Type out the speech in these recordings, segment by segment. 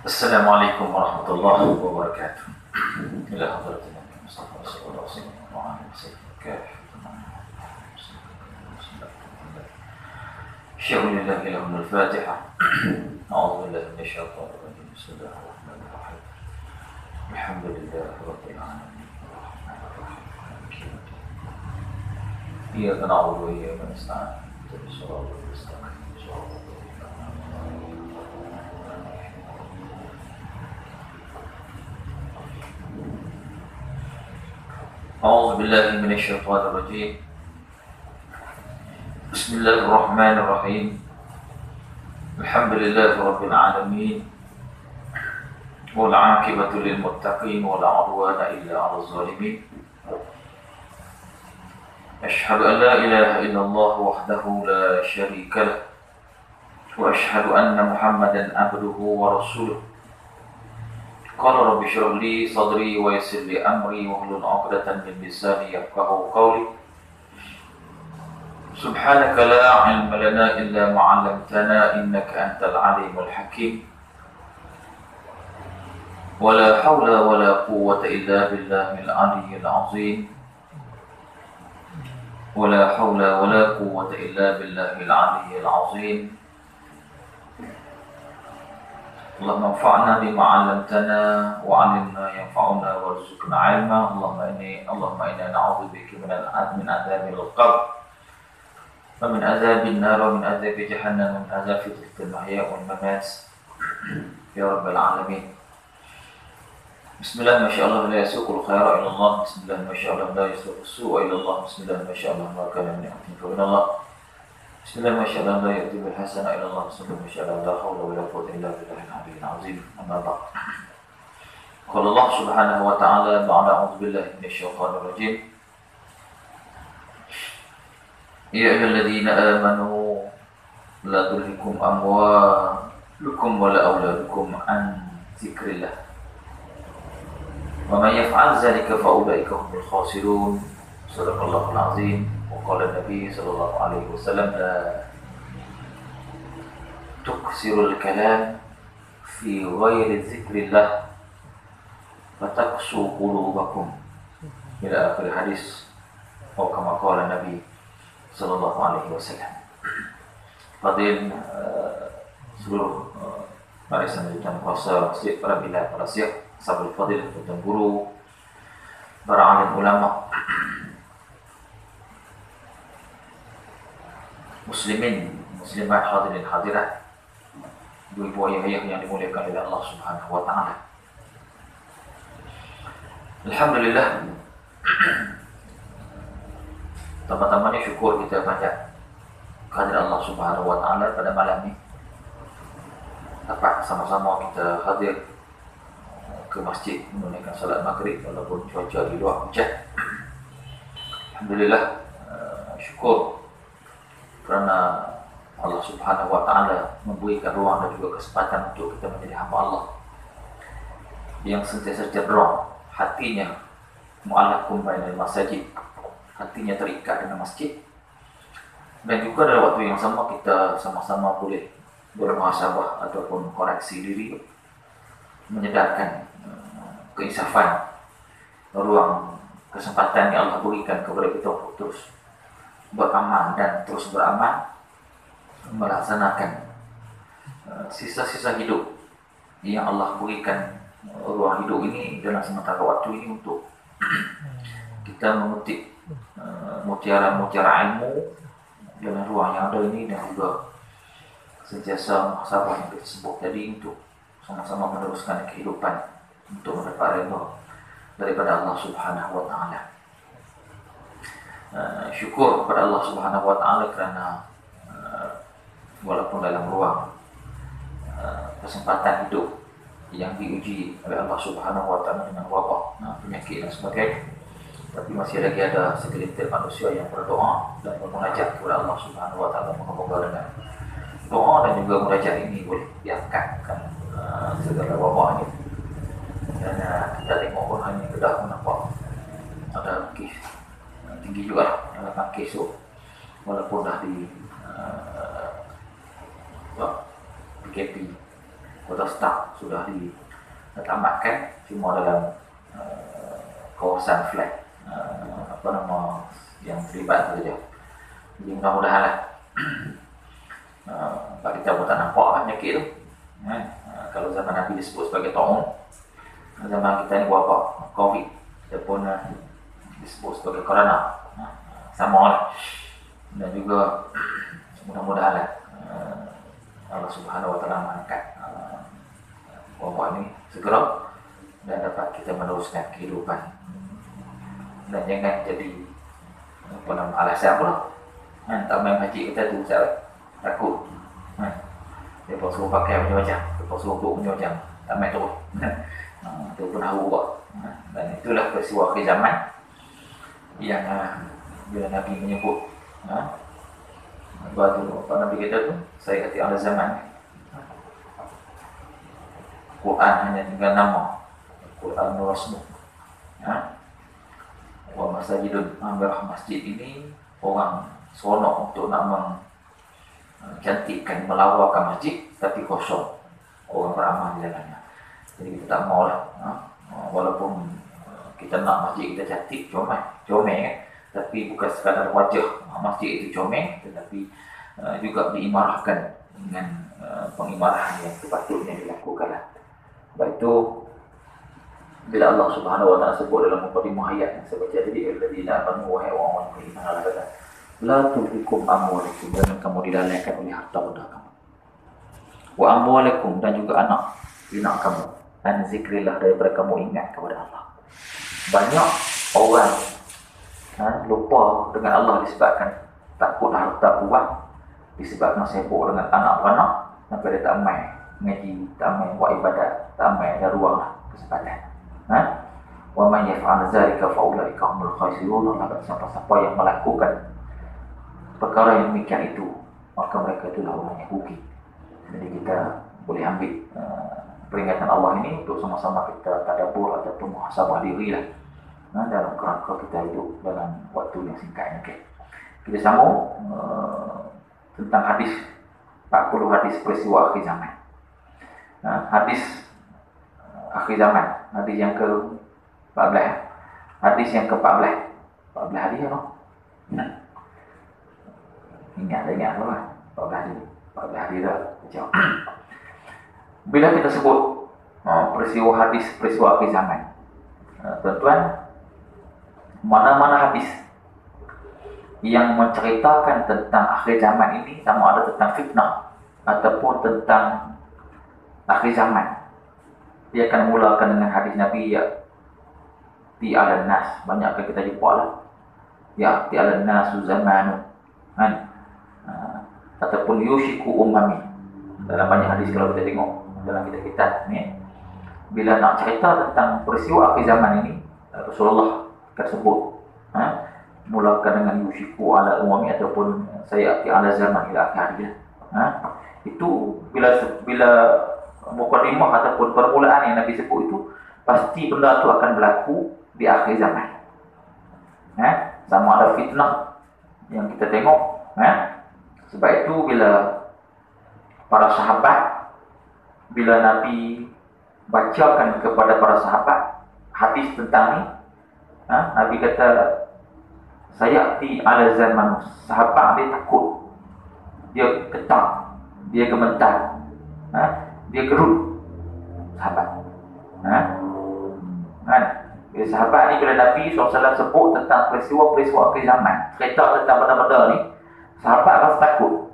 Assalamualaikum warahmatullahi wabarakatuh. Ila hadratin Nabi Mustafa sallallahu alaihi wasallam wa ala alihi wasallam. Al-Fatihah. A'udzu billahi minasy syaithanir rajim. Bismillahirrahmanirrahim. Alhamdulillahi rabbil alamin. Iyyaka na'budu wa iyyaka nasta'in. Ihdinas siratal mustaqim. أعوذ بالله من الشيطان الرجيم. بسم الله الرحمن الرحيم. الحمد لله رب العالمين، والعاقبة للمتقين ولا عدوان إلا على الظالمين. أشهد أن لا إله إلا الله وحده لا شريك له، وأشهد أن محمدا عبده ورسوله. قال رب اشرح لي صدري ويسر لي أمري واحلل عقدة من لساني يفقهوا قولي. سبحانك لا علم لنا إلا ما علمتنا إنك أنت العليم الحكيم. ولا حول ولا قوة إلا بالله العلي العظيم. ولا حول ولا قوة إلا بالله العلي العظيم. اللهم انفعنا بما علمتنا وعلمنا ينفعنا وارزقنا علما. اللهم إنا نعوذ بك من عذاب القبر ومن عذاب النار ومن عذاب جهنم ومن عذاب فتنة المحيا والممات يا رب العالمين. بسم الله ما شاء الله لا يسوق الخير إلى الله. بسم الله ما شاء الله لا يسوق السوء إلى الله. بسم الله ما شاء الله ما كان من نعمة فمن الله. بسم الله ما شاء الله لا يأتي بالحسنة إلى الله. بسم الله ما شاء الله لا حول ولا قوة إلا بالله العلي العظيم. أما بعد، قال الله سبحانه وتعالى بعد أعوذ بالله من الشيطان الرجيم: يا أيها الذين آمنوا لا تلهكم أموالكم ولا أولادكم عن ذكر الله ومن يفعل ذلك فأولئك هم الخاسرون. صدق الله العظيم. وقال النبي صلى الله عليه وسلم: لا تكثروا الكلام في غير ذكر الله فتقسوا قلوبكم إلى آخر الحديث، أو كما قال النبي صلى الله عليه وسلم. Fadil seluruh barisan lanjutan kuasa masjid, para bilal, para syekh, sahabat fadil, tuan guru, para alim ulama, muslimin, muslimat, hadirin hadirat, ibu-ibu ayah-ayah yang dimuliakan oleh Allah Subhanahu wa taala. Alhamdulillah, pertama-tama syukur kita banyak kehadiran Allah Subhanahu wa taala pada malam ini. Dapat sama-sama kita hadir ke masjid menunaikan salat maghrib walaupun cuaca di luar hujan. Alhamdulillah, syukur kerana Allah Subhanahu wa taala memberikan ruang dan juga kesempatan untuk kita menjadi hamba Allah yang sentiasa cenderung hatinya mu'allaqun bainal masajid, hatinya terikat dengan masjid. Dan juga dalam waktu yang sama kita sama-sama boleh bermuhasabah ataupun koreksi diri, menyedarkan keinsafan, ruang kesempatan yang Allah berikan kepada kita untuk terus beramal dan terus beramal, melaksanakan sisa-sisa hidup yang Allah berikan ruang hidup ini dalam sementara waktu ini untuk kita memetik mutiara-mutiara ilmu dalam ruang yang ada ini, dan juga sentiasa muhasabah yang kita sebut tadi untuk sama-sama meneruskan kehidupan untuk mendapat redha daripada Allah Subhanahu wa taala. Syukur kepada Allah Subhanahu wa taala kerana walaupun dalam ruang kesempatan hidup yang diuji oleh Allah Subhanahu wa taala dengan wabak, penyakit dan sebagainya, tapi masih lagi ada segelintir manusia yang berdoa dan bermunajat kepada Allah Subhanahu wa taala. Moga-moga dengan doa dan juga munajat ini boleh diangkatkan segala wabak ini. Dan kita tengok pun hanya Kedah nampak ada kes tinggi juga dalam kes tu, walaupun dah di PKP Kota Staf sudah ditamatkan cuma dalam kawasan flat yang terlibat saja. Jadi mudah-mudahan lah kita pun tak nampak penyakit tu. Kalau zaman Nabi disebut sebagai ta'un, zaman kita ni buat apa? Covid ataupun disebut sebagai corona, sama lah. Dan juga mudah-mudahan lah Allah Subhanahu Wa Taala mengangkat wabah ini segera dan dapat kita meneruskan kehidupan. Dan jangan jadi alasan pula. Tak main haji kita tu saya takut. Dia suruh pakai macam-macam, dia suruh duduk macam-macam, tak main terus. Itu pun haru buat. Dan itulah peristiwa akhir zaman yang bila Nabi menyebut apa Nabi kata tu, saya kata ala zaman Quran hanya tinggal nama, Quran rasmu. Wa masajidun amrah masjid ini orang seronok untuk nak cantikkan, melawakan masjid, tapi kosong, orang beramal di dalamnya. Jadi kita tak mau lah, walaupun kita nak masjid kita cantik, comel kan, tapi bukan sekadar wajah masjid itu comel, tetapi juga diimarahkan dengan pengimarahan yang sepatutnya dilakukan lah. Baik itu bila Allah Subhanahu Wa Taala sebut dalam mukadimah ayat yang saya baca tadi, alladzina amanu wa orang beriman, Allah kata la tulhikum amwalakum, jangan kamu dilalaikan oleh harta benda kamu, wa amwalakum, dan juga anak kamu, dan zikrillah, daripada kamu ingat kepada Allah. Banyak orang lupa dengan Allah disebabkan takut harta kuat, disebabkan sibuk dengan anak-anak, sampai dia tak main ngaji, tak main buat ibadat, tak main ada ruang lah kesempatan. Wa man yaf'al dzalika fa ulaika humul khasirun. Siapa-siapa yang melakukan perkara yang demikian itu, maka mereka itulah orang yang rugi. Jadi kita boleh ambil peringatan Allah ini untuk sama-sama kita tadabbur ataupun muhasabah diri lah, dalam kerangka kita hidup dalam waktu yang singkat ini. Kita sambung tentang hadis 40 hadis peristiwa akhir zaman. Hadis akhir zaman, hadis yang ke-14, hadis yang ke-14, 14 hadis apa? Ingat lah, 14 hadis dah. Bila kita sebut peristiwa hadis, peristiwa akhir zaman, tuan-tuan, mana-mana hadis yang menceritakan tentang akhir zaman ini, sama ada tentang fitnah ataupun tentang akhir zaman, dia akan mulakan dengan hadis Nabi, ya ti ala nas. Banyak akan kita jumpa lah, ya ti ala nasu zamanu, ataupun yushiku umami. Dalam banyak hadis kalau kita tengok dalam kitab ni, bila nak cerita tentang peristiwa akhir zaman ini, Rasulullah akan sebut mulakan dengan yushiku ala umami ataupun sayati ala zaman ila akhirnya. Itu bila mukadimah ataupun permulaan yang Nabi sebut itu, pasti benda itu akan berlaku di akhir zaman. Sama ada fitnah yang kita tengok. Sebab itu bila para sahabat, bila Nabi bacakan kepada para sahabat hadis tentang ni, Nabi kata sayati ala zaman. Sahabat dia takut, dia ketak, dia gemetar, dia gerut sahabat. Bila sahabat ni, bila Nabi SAW sebut tentang peristiwa-peristiwa akhir zaman, cerita tentang benda-benda ni, sahabat rasa takut,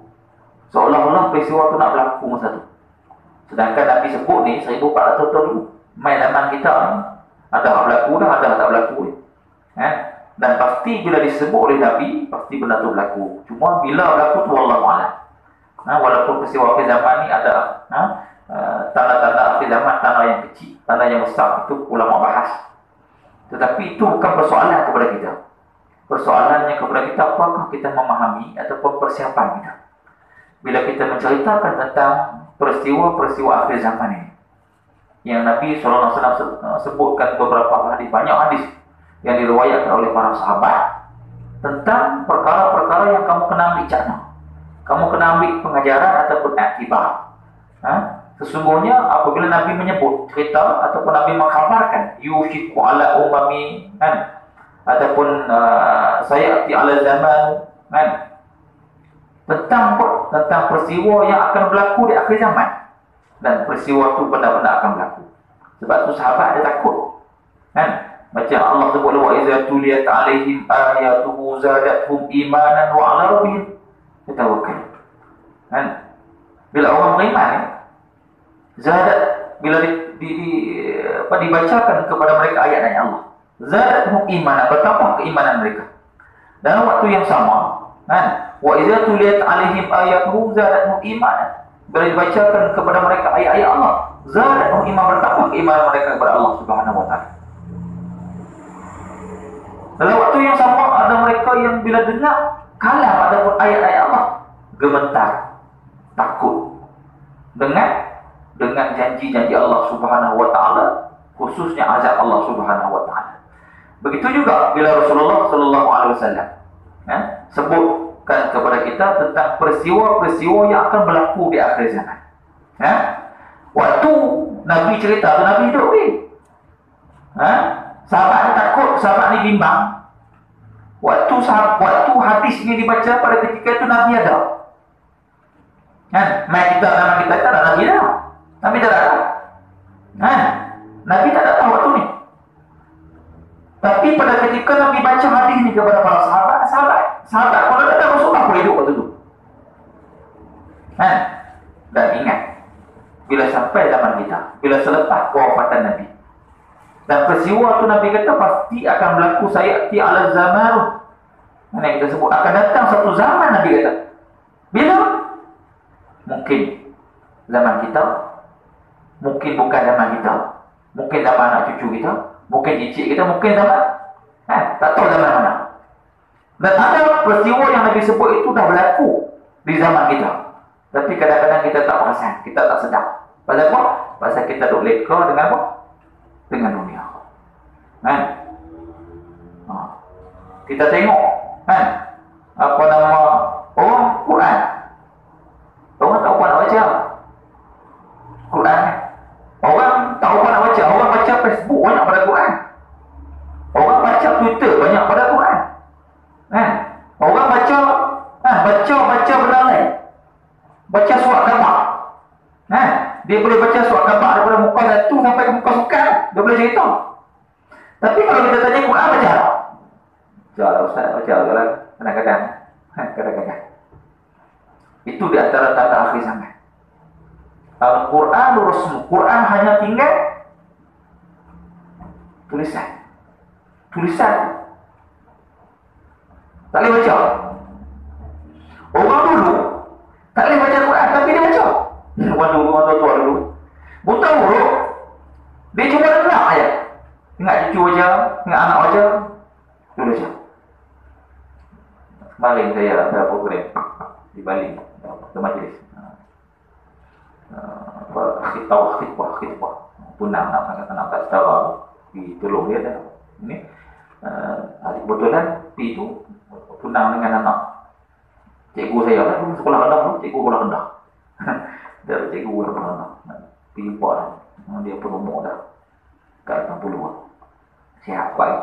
seolah-olah peristiwa tu nak berlaku masa tu. Sedangkan Nabi sebut ni 1400 tahun dulu. Main zaman kita ni, ada yang berlaku dah, ada yang tak berlaku ni. Dan pasti bila disebut oleh Nabi, pasti benda tu berlaku. Cuma bila berlaku tu Wallahu'alam. Walaupun peristiwa akhir zaman ni ada tanda-tanda akhir zaman, tanda yang kecil, tanda yang besar, itu ulama bahas. Tetapi itu bukan persoalan kepada kita. Persoalannya kepada kita, apakah kita memahami ataupun persiapan kita bila kita menceritakan tentang peristiwa-peristiwa akhir zaman ini. Yang Nabi SAW sebutkan beberapa hadis, banyak hadis yang diriwayatkan oleh para sahabat tentang perkara-perkara yang kamu kena ambil cakna, kamu kena ambil pengajaran ataupun aktibar. Sesungguhnya apabila Nabi menyebut cerita ataupun Nabi mengkhabarkan yushiku ala umami ataupun sayati ala zaman tentang peristiwa yang akan berlaku di akhir zaman, dan peristiwa itu benar-benar akan berlaku. Sebab tu sahabat ada takut macam Allah sebut, wa iza tuliyat alaihim ayatuhu zadatuhum imanan wa ala rabbihim yatawakkalun. Bila orang beriman, zadat, bila dibacakan kepada mereka ayat-ayat Allah, zadatuhum imanan, bertambah keimanan mereka. Dalam waktu yang sama, wa iza tuliyat alaihim ayatuhu zadatuhum imanan, bila dibacakan kepada mereka ayat-ayat Allah, zadatuhum imanan, bertambah keimanan mereka kepada Allah Subhanahu wa taala. Dalam waktu yang sama, ada mereka yang bila dengar kalam ataupun ayat-ayat Allah, gemetar, takut dengan janji-janji Allah Subhanahu wa taala, khususnya azab Allah Subhanahu wa taala. Begitu juga bila Rasulullah sallallahu alaihi wasallam sebutkan kepada kita tentang peristiwa-peristiwa yang akan berlaku di akhir zaman. Waktu Nabi cerita tu, Nabi hidup ni. Sahabat ni takut, sahabat ni bimbang. Waktu hadis ni dibaca pada ketika itu Nabi ada. Nama kita tak ada Nabi dah. Nabi tak ada. Nabi tak datang waktu ni. Tapi pada ketika Nabi baca hadis ni kepada para sahabat kalau datang Rasulullah boleh hidup waktu tu. Dan ingat, bila sampai zaman kita, bila selepas kewafatan Nabi, dan peristiwa tu Nabi kata pasti akan berlaku, sayati ala zaman. Mana kita sebut akan datang satu zaman, Nabi kata. Bila? Mungkin zaman kita, mungkin bukan zaman kita, mungkin zaman anak cucu kita, mungkin cicit kita, mungkin zaman tak tahu zaman mana. Dan ada peristiwa yang Nabi sebut itu dah berlaku di zaman kita, tapi kadang-kadang kita tak perasan, kita tak sedar. Pasal apa? Pasal kita duk leka dengan apa? Dengan dunia. Kita tengok apa nama orang Quran. Orang tak apa nak baca Quran. Orang tak apa nak baca. Orang baca Facebook banyak pada Quran. Orang baca Twitter banyak pada Quran. Orang baca benda lain. Baca surat khabar. Dia boleh baca surat khabar daripada muka satu sampai ke muka sukan. Dia boleh cerita. Tapi kalau kita tanya Quran baca tak? Baca lah Ustaz, baca lah kadang-kadang. Kadang-kadang. Itu di antara tanda akhir zaman. Al-Quran Rasul. Quran hanya tinggal tulisan. Tulisan. Tak boleh baca. Orang dulu tak boleh baca Quran tapi dia baca. Orang tua dulu buta huruf, dia cuma dengar aja. Ingat cucu aja, ingat anak aja, dia baca. Kemarin saya ada program di Bali, ke majlis khitbah punang nak setara di tolong dia dah ini kebetulan pi tu punang dengan anak cikgu saya lah, sekolah rendah tu, cikgu sekolah rendah. Dari cikgu sekolah rendah pi import dia pun umur dah kat 60 sihat baik.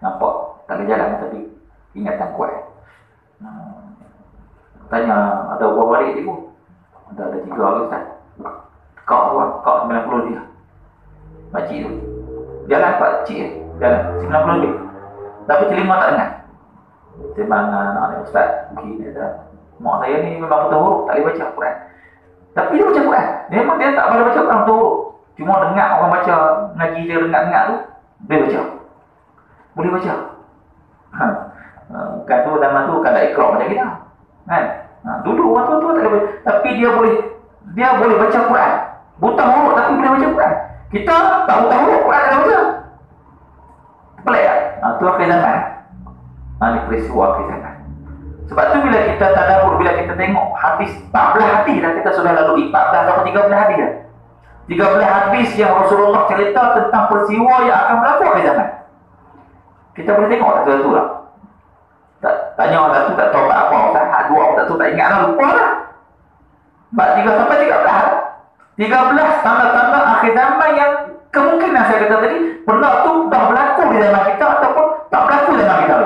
Nampak tak boleh jalan tapi ingatan kuat. Tanya ada berapa balik cikgu? Ada 3 hari Ustaz. Kau 90 dia. Makcik tu jalan pakcik jalan 90 dia. Tapi telinga tak dengar. Sembang anak ni Ustaz, mungkin dia dah mak saya ni memang betul huruf, tak boleh baca Quran. Tapi dia baca Quran. Memang dia tak boleh baca Quran betul huruf. Cuma dengar orang baca ngaji dia dengar-dengar tu, dia baca. Boleh baca. Bukan tu zaman tu kan ada ikrar macam kita. Dulu orang tua-tua tak boleh, tapi dia boleh baca Quran. Buta huruf tapi boleh baca Quran. Kita tak buta huruf, Quran tak baca. Pelik tak? Tu akhir zaman. Ini peristiwa akhir zaman. Sebab tu bila kita tadabbur, bila kita tengok hadis 14 hadis dah kita sudah lalui 14 atau 13 hadis dah. 13 hadis yang Rasulullah cerita tentang peristiwa yang akan berlaku akhir zaman. Kita boleh tengok tak tu lah. Tanya orang satu tak tahu apa, orang dua orang tak tahu tak ingat lah, lupa lah. 3 sampai 13 13 tanda-tanda akhir zaman yang kemungkinan saya kata tadi benda tu dah berlaku di zaman kita ataupun tak berlaku di zaman kita.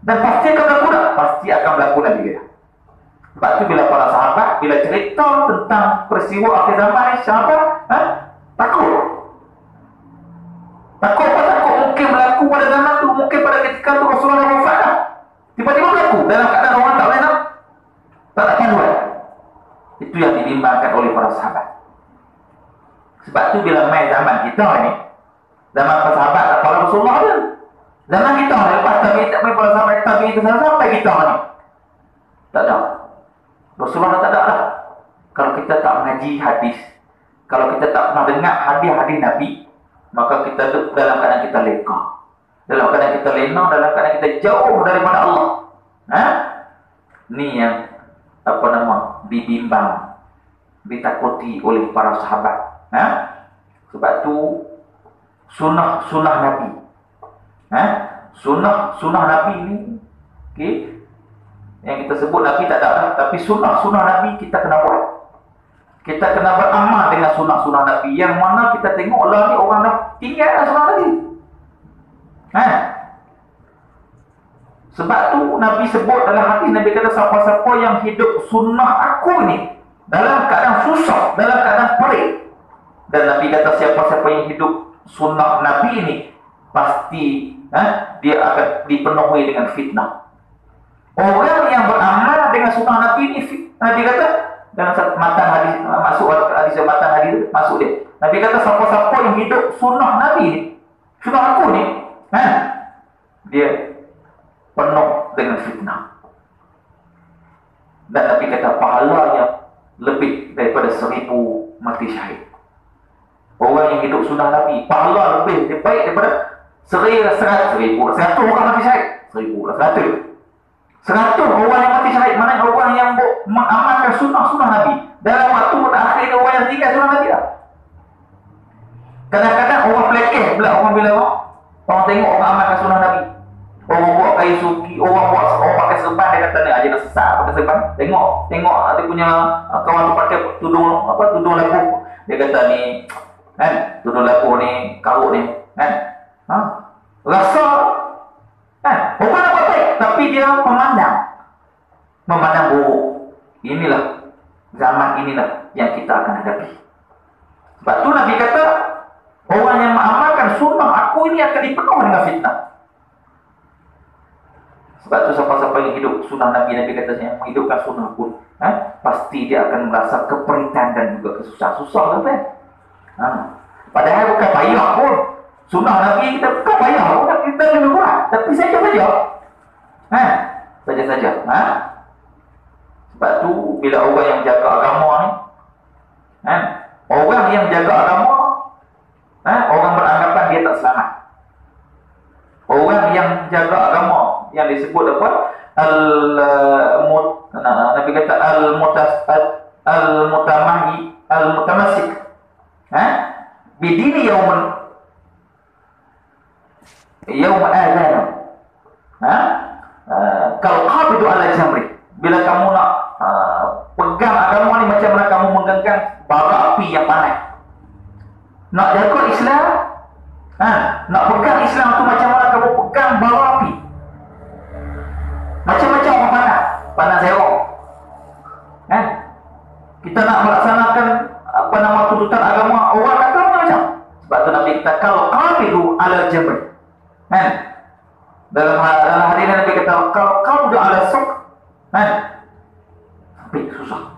Dan pasti akan berlaku tak? Pasti akan berlaku nanti kita. Sebab tu bila para sahabat bila cerita tentang peristiwa akhir zaman ni, sahabat takut. Takut apa? Takut mungkin berlaku pada zaman tu, mungkin pada ketika tu Rasulullah wafat dah. Tiba-tiba berlaku dalam keadaan orang tak boleh tak ada panduan. Itu yang dibimbangkan oleh para sahabat. Sebab tu bila main zaman kita ni, zaman para sahabat tak para Rasulullah dia. Zaman kita ni, lepas tabi'in tak main para sahabat, tabi'in itu sampai kita ni. Tak ada. Rasulullah tak ada lah. Kalau kita tak mengaji hadis, kalau kita tak pernah dengar hadis-hadis Nabi, maka kita duduk dalam keadaan kita leka. Dalam keadaan kita lena, dalam keadaan kita jauh daripada Allah. Ni yang dibimbang, ditakuti oleh para sahabat. Sebab tu sunnah Nabi. Sunnah Nabi ni, okay, yang kita sebut Nabi tak ada, tapi sunnah Nabi kita kena buat. Kita kena beramal dengan sunnah Nabi. Yang mana kita tengok lah ni orang dah tinggal sunnah Nabi. Sebab tu Nabi sebut dalam hadis, Nabi kata siapa-siapa yang hidup sunnah aku ni dalam keadaan susah, dalam keadaan perik. Dan Nabi kata siapa-siapa yang hidup sunnah Nabi ini pasti dia akan dipenuhi dengan fitnah. Orang yang beramal dengan sunnah Nabi ini, Nabi kata dalam matan hadis, masuk hadis matan hadis itu masuk dia. Nabi kata siapa-siapa yang hidup sunnah Nabi ini, sunnah aku ni, dia penuh dengan fitnah. Dan Nabi kata pahalanya lebih daripada 1000 mati syahid. Orang yang hidup sunnah Nabi, pahala lebih baik daripada 100 orang mati syahid. 100 orang yang mati syahid. Mana orang yang mengamalkan sunnah Nabi dalam waktu terakhir, orang yang tinggal sunnah Nabi lah. Kadang-kadang orang pelekeh pula, orang tengok orang amalkan sunnah Nabi. Orang buat kayu suki, orang pakai serban, dia kata ni aja nak sesat pakai serban. Tengok dia punya kawan tu pakai tudung labuh. Dia kata ni tudung labuh ni karut ni rasa orang nak buat baik, tapi dia memandang buruk. Inilah zaman inilah yang kita akan hadapi. Sebab tu Nabi kata orang yang mengamalkan sunnah aku ini akan dipenuhi dengan fitnah. Sebab tu siapa-siapa yang hidup sunnah Nabi kata yang menghidupkan sunnah pun pasti dia akan merasa keperitan dan juga kesusahan. Susah kan? Padahal bukan payah pun. Sunnah Nabi kita bukan payah pun, kita lebih buat. Tapi saja-saja. Saja-saja. Sebab tu bila orang yang jaga agama ni, orang yang jaga agama, orang beranggapan dia tak selamat. Orang yang jaga agama yang disebut apa? Nabi kata al-mutamasik. Bidini yaum azan. Kalau qabidu ala jamri. Bila kamu nak pegang agama ni macam mana kamu menggenggam bara api yang panas. Nak jaga Islam, nak pegang Islam tu macam mana kamu pegang bara api. Macam-macam orang panas zero. Kita nak melaksanakan tuntutan agama, orang kata macam. Sebab tu Nabi kata kalau qabidu ala jamri. Dalam hadis Nabi kata kalau qabidu ala suq, tapi susah.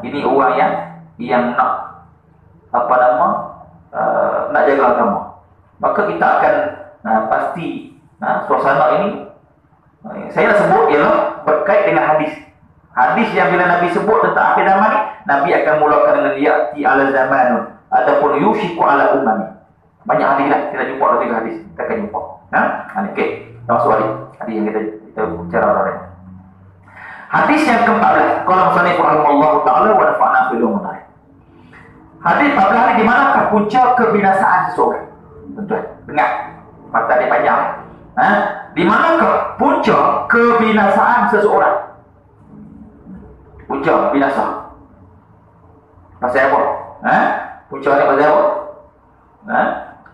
Ini orang yang nak nak jaga agama. Maka kita akan pasti suasana ini saya nak sebut ialah berkait dengan hadis. Hadis yang bila Nabi sebut tentang akhir zaman ni, Nabi akan mulakan dengan ya'ti ala zamanun ataupun yushiku ala umami. Banyak hadis lah, kita jumpa ada 3 hadis. Kita akan jumpa. Okey, kita masuk hadis yang kita bicara hari ini. Hadis yang ke-14, qala musannif rahimahullahu taala wa nafa'na fil umur. Hadis 14 ni di manakah punca kebinasaan seseorang? Tuan-tuan, dengar. Mata dia panjang. Di manakah punca kebinasaan seseorang? Punca binasa. Pasal apa? punca ni pasal apa?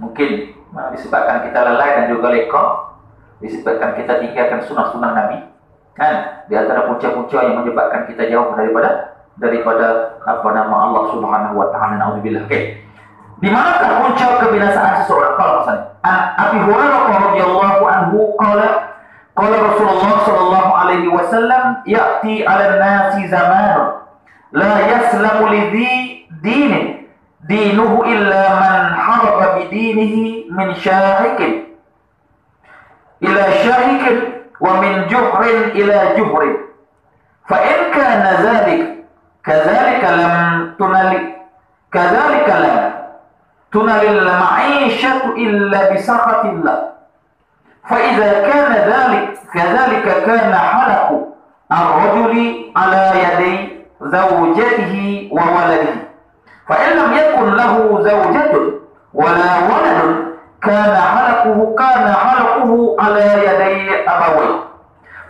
Mungkin disebabkan kita lalai dan juga leka, disebabkan kita tinggalkan sunnah-sunnah Nabi. Di antara punca-punca yang menyebabkan kita jauh daripada apa nama Allah Subhanahu wa taala. Nauzubillah. Okey. Di manakah punca kebinasaan seseorang? Kalau misalnya Abi Hurairah radhiyallahu anhu qala Rasulullah sallallahu alaihi wasallam ya'ti 'alan nasi zaman la yaslamu li dinuhu illa man haraba bi dinihi min syahikin ila syahikin wa min juhrin ila juhrin fa in kana kadzalika lam tunalil ma'ishatu illa bi sakhatillah fa idza kana kadzalika kana halaqu ar-rajuli ala yaday zawjatihi wa waladihi fa in lam yakun lahu zawjatun wala waladun kana halaquhu ala yaday abawayhi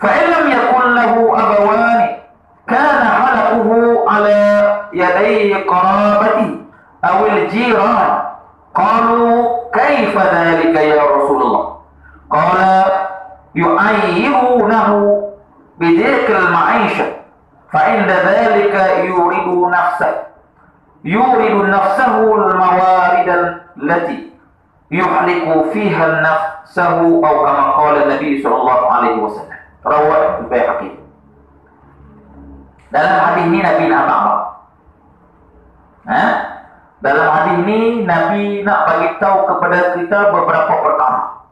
fa in lam yakun lahu abawani kana halaquhu ala yaday qarabati aw al-jiran qalu kaifa dhalika ya Rasulullah qala yu'ayyirunahu bidhikr al-ma'isha fa inda dhalika yuridu nafsahu al-mawarid allati yuhliku fiha nafsahu atau kama qala Nabi sallallahu alaihi wasallam. Rawah Al-Baihaqi. Dalam hadis ini Nabi nak apa? Dalam hadis ini Nabi nak bagi tahu kepada kita beberapa perkara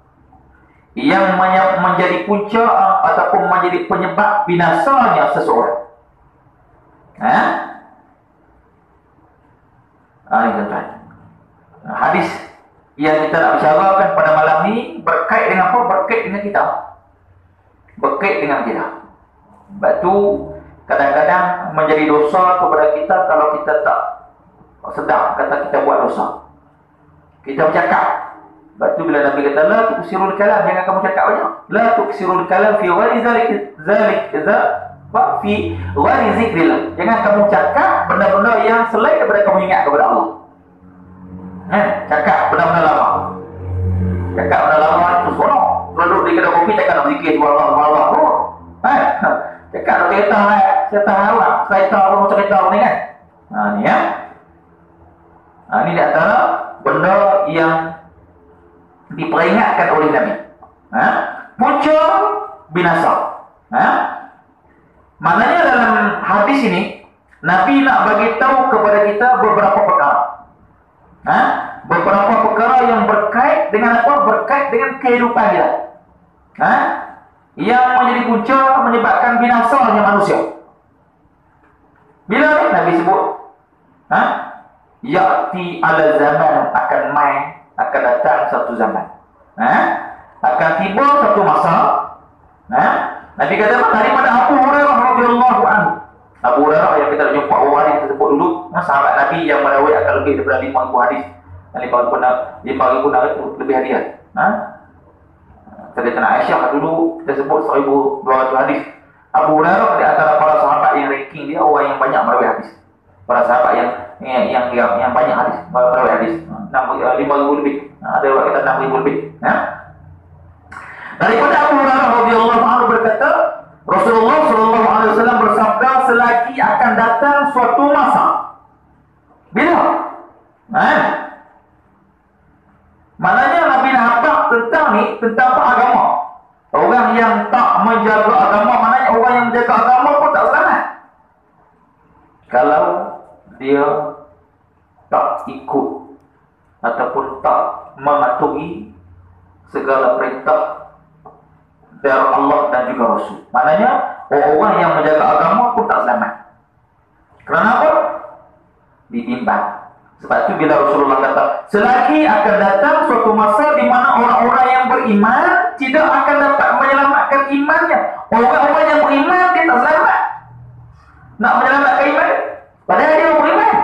yang menjadi punca ataupun menjadi penyebab binasanya seseorang. Ini tuan-tuan. Hadis yang kita nak bicarakan pada malam ni berkait dengan apa? Berkait dengan kita. Berkait dengan kita. Sebab tu kadang-kadang menjadi dosa kepada kita kalau kita tak sedar kata kita buat dosa. Kita bercakap. Sebab tu bila Nabi kata la tuksirul kalam, jangan kamu cakap banyak. La tuksirul kalam fi ghairi fi ghairi zikrillah. Jangan kamu cakap benda-benda yang selain daripada kamu ingat kepada Allah. Cakap benda-benda lama. Cakap benda lama itu seronok. Duduk di kedai kopi cakap nak zikir Allah. Cakap nak cerita cerita awak, cerita orang cerita ni kan. Ni ya. Ini di antara benda yang diperingatkan oleh Nabi. Punca binasa. Maknanya dalam hadis ini Nabi nak bagi tahu kepada kita beberapa perkara. Beberapa perkara yang berkait dengan apa? Berkait dengan kehidupan kita. Yang menjadi punca menyebabkan binasanya manusia. Bila Nabi sebut ya'ti ala zaman, akan datang satu zaman, akan tiba satu masa. Nabi kata daripada Abu Hurairah radhiyallahu anhu. Abu Hurairah yang kita jumpa hadis tersebut dulu, sahabat Nabi yang meriwayatkan lebih daripada 5,000 hadis. 5,000 itu lebih hadiah. Sayyidatina Aisyah dulu kita sebut 1,200 hadis. Abu Hurairah di antara para sahabat yang ranking dia orang yang banyak meriwayat hadis. Para sahabat yang banyak hadis, meriwayat hadis. 5,000 lebih. Ada orang kata 6,000 lebih. Daripada Abu Hurairah radhiyallahu anhu berkata, Rasulullah sallallahu alaihi wasallam bersabda, selagi akan datang suatu masa. Bila? Maknanya Nabi nampak tentang agama. Orang yang tak menjaga agama, maknanya orang yang menjaga agama pun tak selamat. Kalau dia tak ikut ataupun tak mematuhi segala perintah dari Allah dan juga Rasul. Maknanya orang yang menjaga agama pun tak selamat. Kerana apa? Ditimbang. Sebab itu bila Rasulullah kata, selagi akan datang suatu masa di mana orang-orang yang beriman tidak akan dapat menyelamatkan imannya. Orang-orang yang beriman dia tak selamat nak menyelamatkan iman, padahal dia beriman.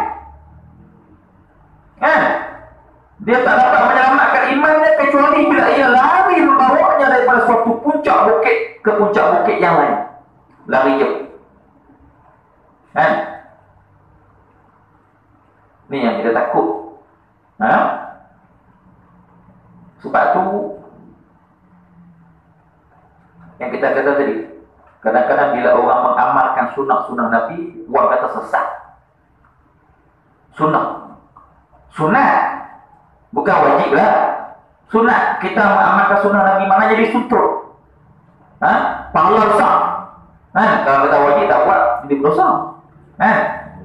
Dia tak dapat menyelamatkan imannya kecuali bila ia lari membawanya daripada suatu puncak bukit ke puncak bukit yang lain. Lari jauh. Ini yang kita takut Ha? Sebab tu yang kita kata tadi, kadang-kadang bila orang mengamalkan sunnah-sunnah Nabi, orang kata sesat. Sunat bukan wajib lah. Sunat, kita mengamalkan sunnah Nabi mana jadi sutur. Ha? Pahala besar. Ha? Kalau kita wajib tak buat, jadi berdosa. Ha?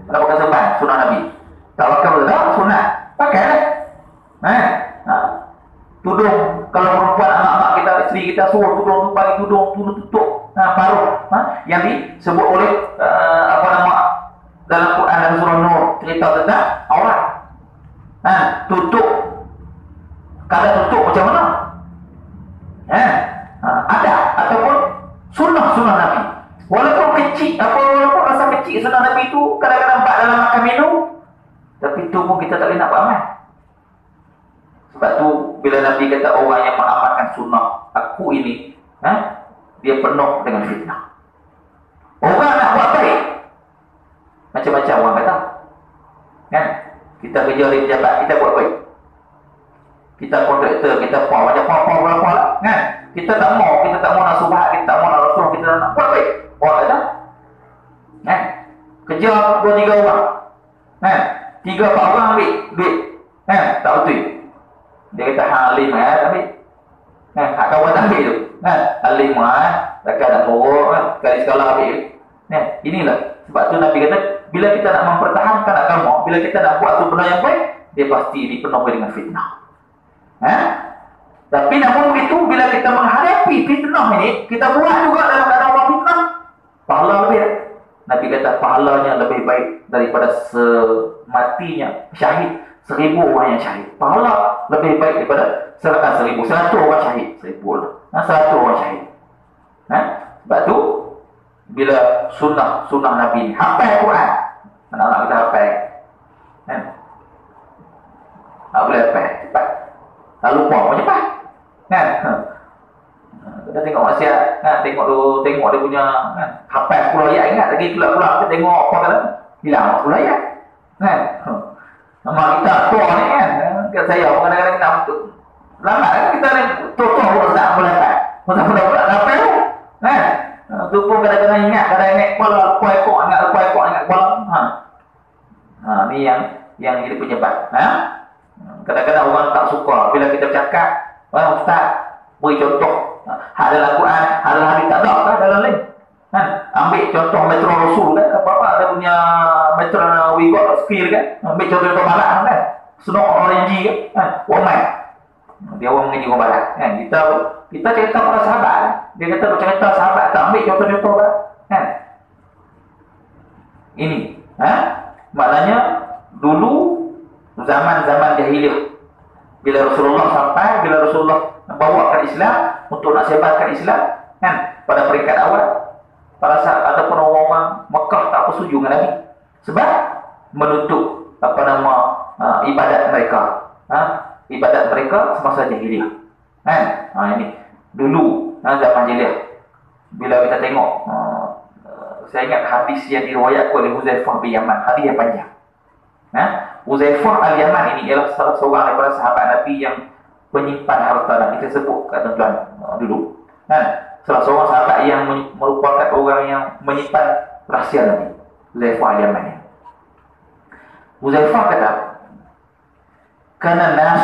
Kalau pakai sebab sunnah Nabi, tak pakai berdosa, sunat pakai lah. Ha? Ha? Tudung, kalau perempuan anak-anak kita, isteri kita suruh tudung, bagi tudung tutup paruh. Ha? Yang disebut oleh dalam Quran dan surah Nur cerita tentang aurat. Ha? Tutup, kada tutup macam mana? Ha? Ada ataupun sunnah Nabi. Walaupun kecil, walaupun rasa kecil sunnah Nabi itu kadang-kadang nampak dalam makan minum, tapi itu pun kita tak boleh nak beramal. Sebab tu bila Nabi kata orang yang mengamalkan sunnah aku ini, dia penuh dengan fitnah. Orang nak buat baik, macam-macam orang kata. Kan? Kita kerja di pejabat, kita buat baik. Kita kontraktor, kita apa lah. Kan? Kita tak mau nak subhat, kita tak mau nak rasul, kita nak buat baik. Orang kata, kan? Kerja 2-3 orang, kan? 3-4 orang ambil duit, kan? Tak betul. Dia kata halim ambil, kan? Hak kawan ambil tu, kan? Halim takkan nak borok, kan? Sekali sekala ambil, kan? Inilah sebab tu Nabi kata, bila kita nak mempertahankan agama, bila kita nak buat tu benda yang baik, dia pasti dipenuhi dengan fitnah. Tapi namun begitu, bila kita menghadapi fitnah ini, kita buat juga dalam keadaan orang fitnah, pahala lebih. Nabi kata pahalanya lebih baik daripada sematinya syahid 1000 orang yang syahid. Pahala lebih baik daripada 100 orang syahid. 1000 lah. 100 orang syahid. Sebab tu bila sunnah Nabi ni, hafal Quran, anak-anak kita hafal, tak boleh hafal cepat, tak lupa pun cepat, kan? Kita tengok maksiat, kan? Tengok dia punya, kan? Hafal 10 ayat, ingat lagi keluar kita tengok apa kata hilang 10 ayat, kan? Nama kita tua ni, kan? Kat saya kadang-kadang kita lambat kan, kita ni tua pun tak boleh hafal, pun tak hafal, kan? Tu pun kadang-kadang ingat kepala lupa ekor, ingat kepala. Ni yang jadi penyebab. Kadang-kadang orang tak suka bila kita bercakap, ustaz beri contoh, hak dalam Quran, hak dalam hadis tak ada kan dalam lain. Ambil contoh Metro Rasul kan, apa ada punya Metro we got skill kan, ambil contoh barat kan, Snow Orange kan, Woman. Dia orang mengaji orang barat kan, kita cerita pada sahabat kan? Dia kata bercerita sahabat tak ambil contoh-contoh kan. Ini maknanya dulu zaman jahiliyah, bila Rasulullah bawakan Islam untuk nak sebarkan Islam kan, pada peringkat awal para sahabat ataupun orang Mekah tak bersetuju dengan Nabi sebab menutup ibadat mereka semasa jahiliyah kan. Ini dulu zaman jahiliyah, bila kita tengok saya ingat hadis yang diriwayatkan oleh Huzaifah bin Yaman, hadis yang panjang. Huzaifah al-Yaman ini ialah salah seorang daripada sahabat Nabi yang penyimpan harta Nabi. Kita sebut kat tuan-tuan dulu, salah seorang sahabat yang merupakan orang yang menyimpan rahsia Nabi, Huzaifah al-Yaman ini. Huzaifah kata, kana nas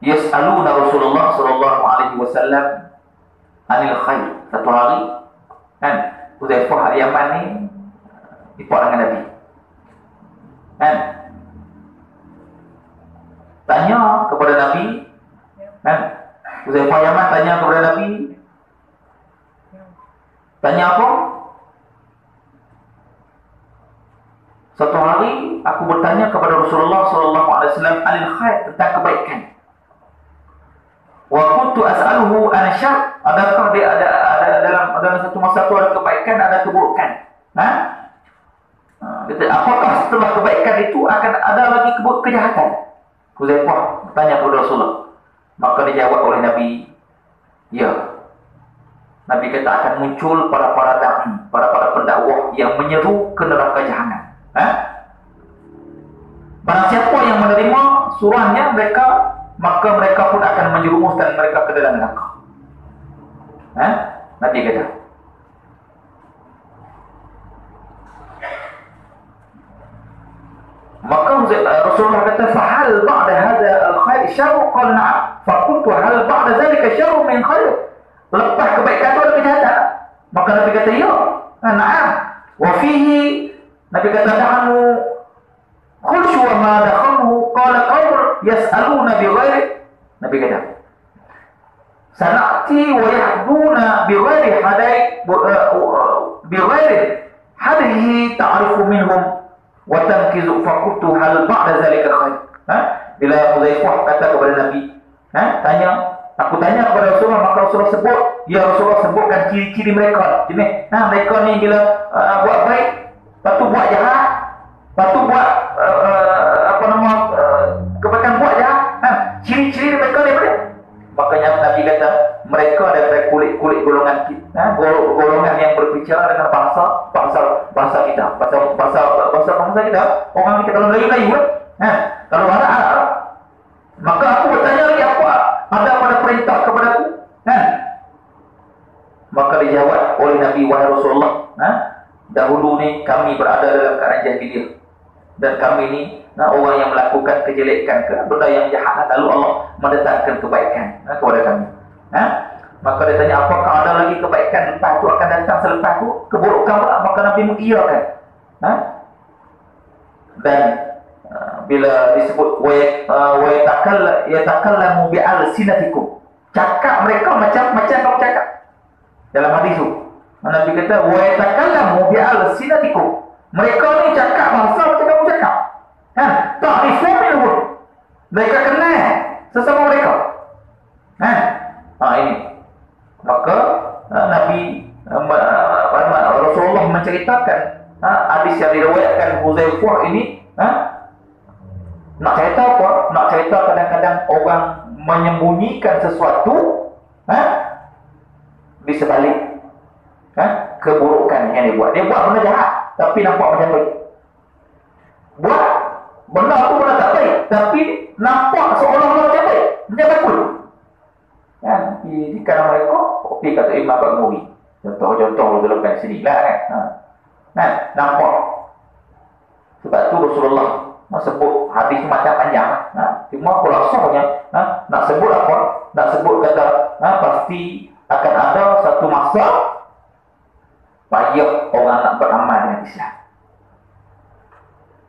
yas'aluna Rasulullah sallallahu alaihi wasallam anil khair. Satu hari kan, Huzaifah al-Yaman ni dipak dengan Nabi kan, tanya kepada Nabi kan. Huzaifah al-Yaman tanya kepada Nabi, tanya apa? Satu hari aku bertanya kepada Rasulullah sallallahu alaihi wasallam anil khair, tentang kebaikan. Wa kuntu as'aluhu an syarr, adakah dia ada dalam satu masa itu ada kebaikan, ada keburukan. Apakah setelah kebaikan itu akan ada lagi kejahatan? Huzaifah bertanya kepada Rasulullah. Maka dijawab oleh Nabi, ya. Nabi kata akan muncul para dai, para pendakwah yang menyeru ke neraka jahanam. Barang siapa suruhannya mereka, maka mereka pun akan menjerumuskan mereka ke dalam neraka. Nabi kata. Maka Rasulullah kata, "Fahal ba'da hadha al-khair syarr?" Qala na'am. Faqultu hal ba'da dhalika syarr min khair? Lepas kebaikan itu ada kejahatan? Maka Nabi kata, "Ya." Na'am. Wa fihi, Nabi kata, "Nahnu khulshu wa ma dakhaluhu." Qala qaum yas'aluna bi ghairi. Nabi kata, "Sana'ti wa yahduna bi ghairi hadai bi ghairi hadihi ta'rifu minhum wa tankizu." Faqultu hal ba'da zalika khair? Bila Hudzaifah kata kepada Nabi, tanya, aku tanya kepada Rasulullah, maka Rasulullah sebut, ya Rasulullah sebutkan ciri-ciri mereka. Ini, mereka ni bila buat baik, lepas tu buat jahat, lepas tu buat kebaikan buat jahat. Ciri-ciri mereka ni apa? Makanya Nabi kata, mereka daripada kulit-kulit golongan kita, golongan yang berbicara dengan bahasa kita, bahasa kita. Orang kita kalau Melayu kan, kalau Arab, maka aku bertanya lagi, apa ada pada perintah kepadaku? Maka dijawab oleh Nabi, wahai Rasulullah, dahulu ni kami berada dalam keadaan jahiliyah, dan kami ni orang yang melakukan kejelekan, benda yang jahat, lalu Allah mendatangkan kebaikan kepada kami. Maka dia tanya, apakah ada lagi kebaikan lepas tu akan datang selepas tu? Keburukan pula? Maka Nabi mengiyakan. Dan bila disebut wa yatakallamu bi alsinatikum, cakap mereka macam kamu cakap dalam hadis tu. Nabi kata, wa yatakallamu bi alsinatikum, mereka ni cakap bahasa macam kamu cakap. Ta'rifu minhum, mereka kenal sesama mereka. Ini. Maka Nabi Rasulullah menceritakan hadis yang diriwayatkan Hudzaifah ini. Nak cerita apa? Nak cerita kadang-kadang orang menyembunyikan sesuatu di sebalik keburukan yang dia buat. Dia buat benda jahat tapi nampak macam baik. Buat benda tu benda tak baik tapi nampak seolah-olah macam baik, macam bagus. Di kalangan mereka, kopi kata Imam Baghawi. Contoh lepas sini lah kan. Nampak. Sebab tu Rasulullah sebut hadis macam panjang. Cuma khulasahnya nak sebut apa? Nak sebut kata pasti akan ada satu masa payah orang nak beramal dengan Islam.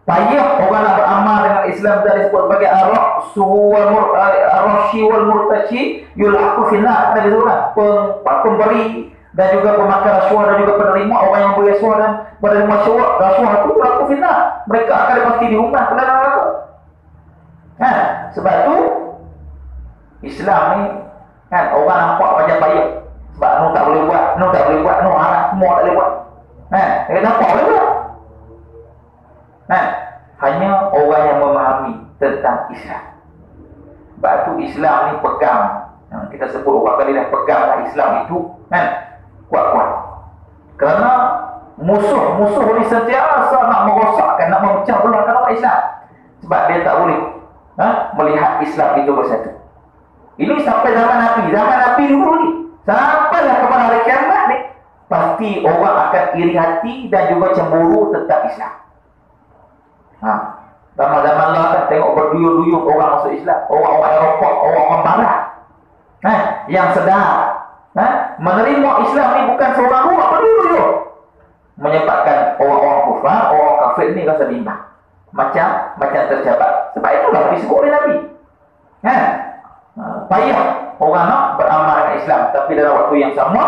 Payah orang nak beramal dengan Islam dan disebut sebagai ar-rashi wal murtashi yulhaqu fi nar. Ada disebutkan pemberi dan juga pemakan rasuah dan juga penerima, orang yang beri rasuah dan penerima rasuah itu yulhaqu fi nar. Mereka akan pasti dihumah ke dalam neraka. Sebab tu Islam ni orang nampak macam payah. Sebab nu tak boleh buat, nu haram, semua tak boleh buat. Dia nampak boleh buat. Hanya orang yang memahami tentang Islam. Sebab tu Islam ni pegang, kita sebut orang kali dah peganglah Islam itu kuat-kuat. Kerana musuh ni sentiasa nak merosakkan, nak memecah belahkan orang Islam. Sebab dia tak boleh melihat Islam itu bersatu. Ini sampai zaman Nabi dulu ni. Sampailah kepada hari kiamat ni, pasti orang akan iri hati dan juga cemburu tentang Islam. Zaman-zaman lah kan tengok berduyun-duyun orang masuk Islam, orang-orang Eropah, orang-orang Barat yang sedar menerima Islam ni bukan seorang dua, berduyun-duyun, menyebabkan orang-orang kufar, orang kafir ni rasa bimbang, macam tercabat. Sebab itulah disebut oleh Nabi payah orang nak beramal dengan Islam, tapi dalam waktu yang sama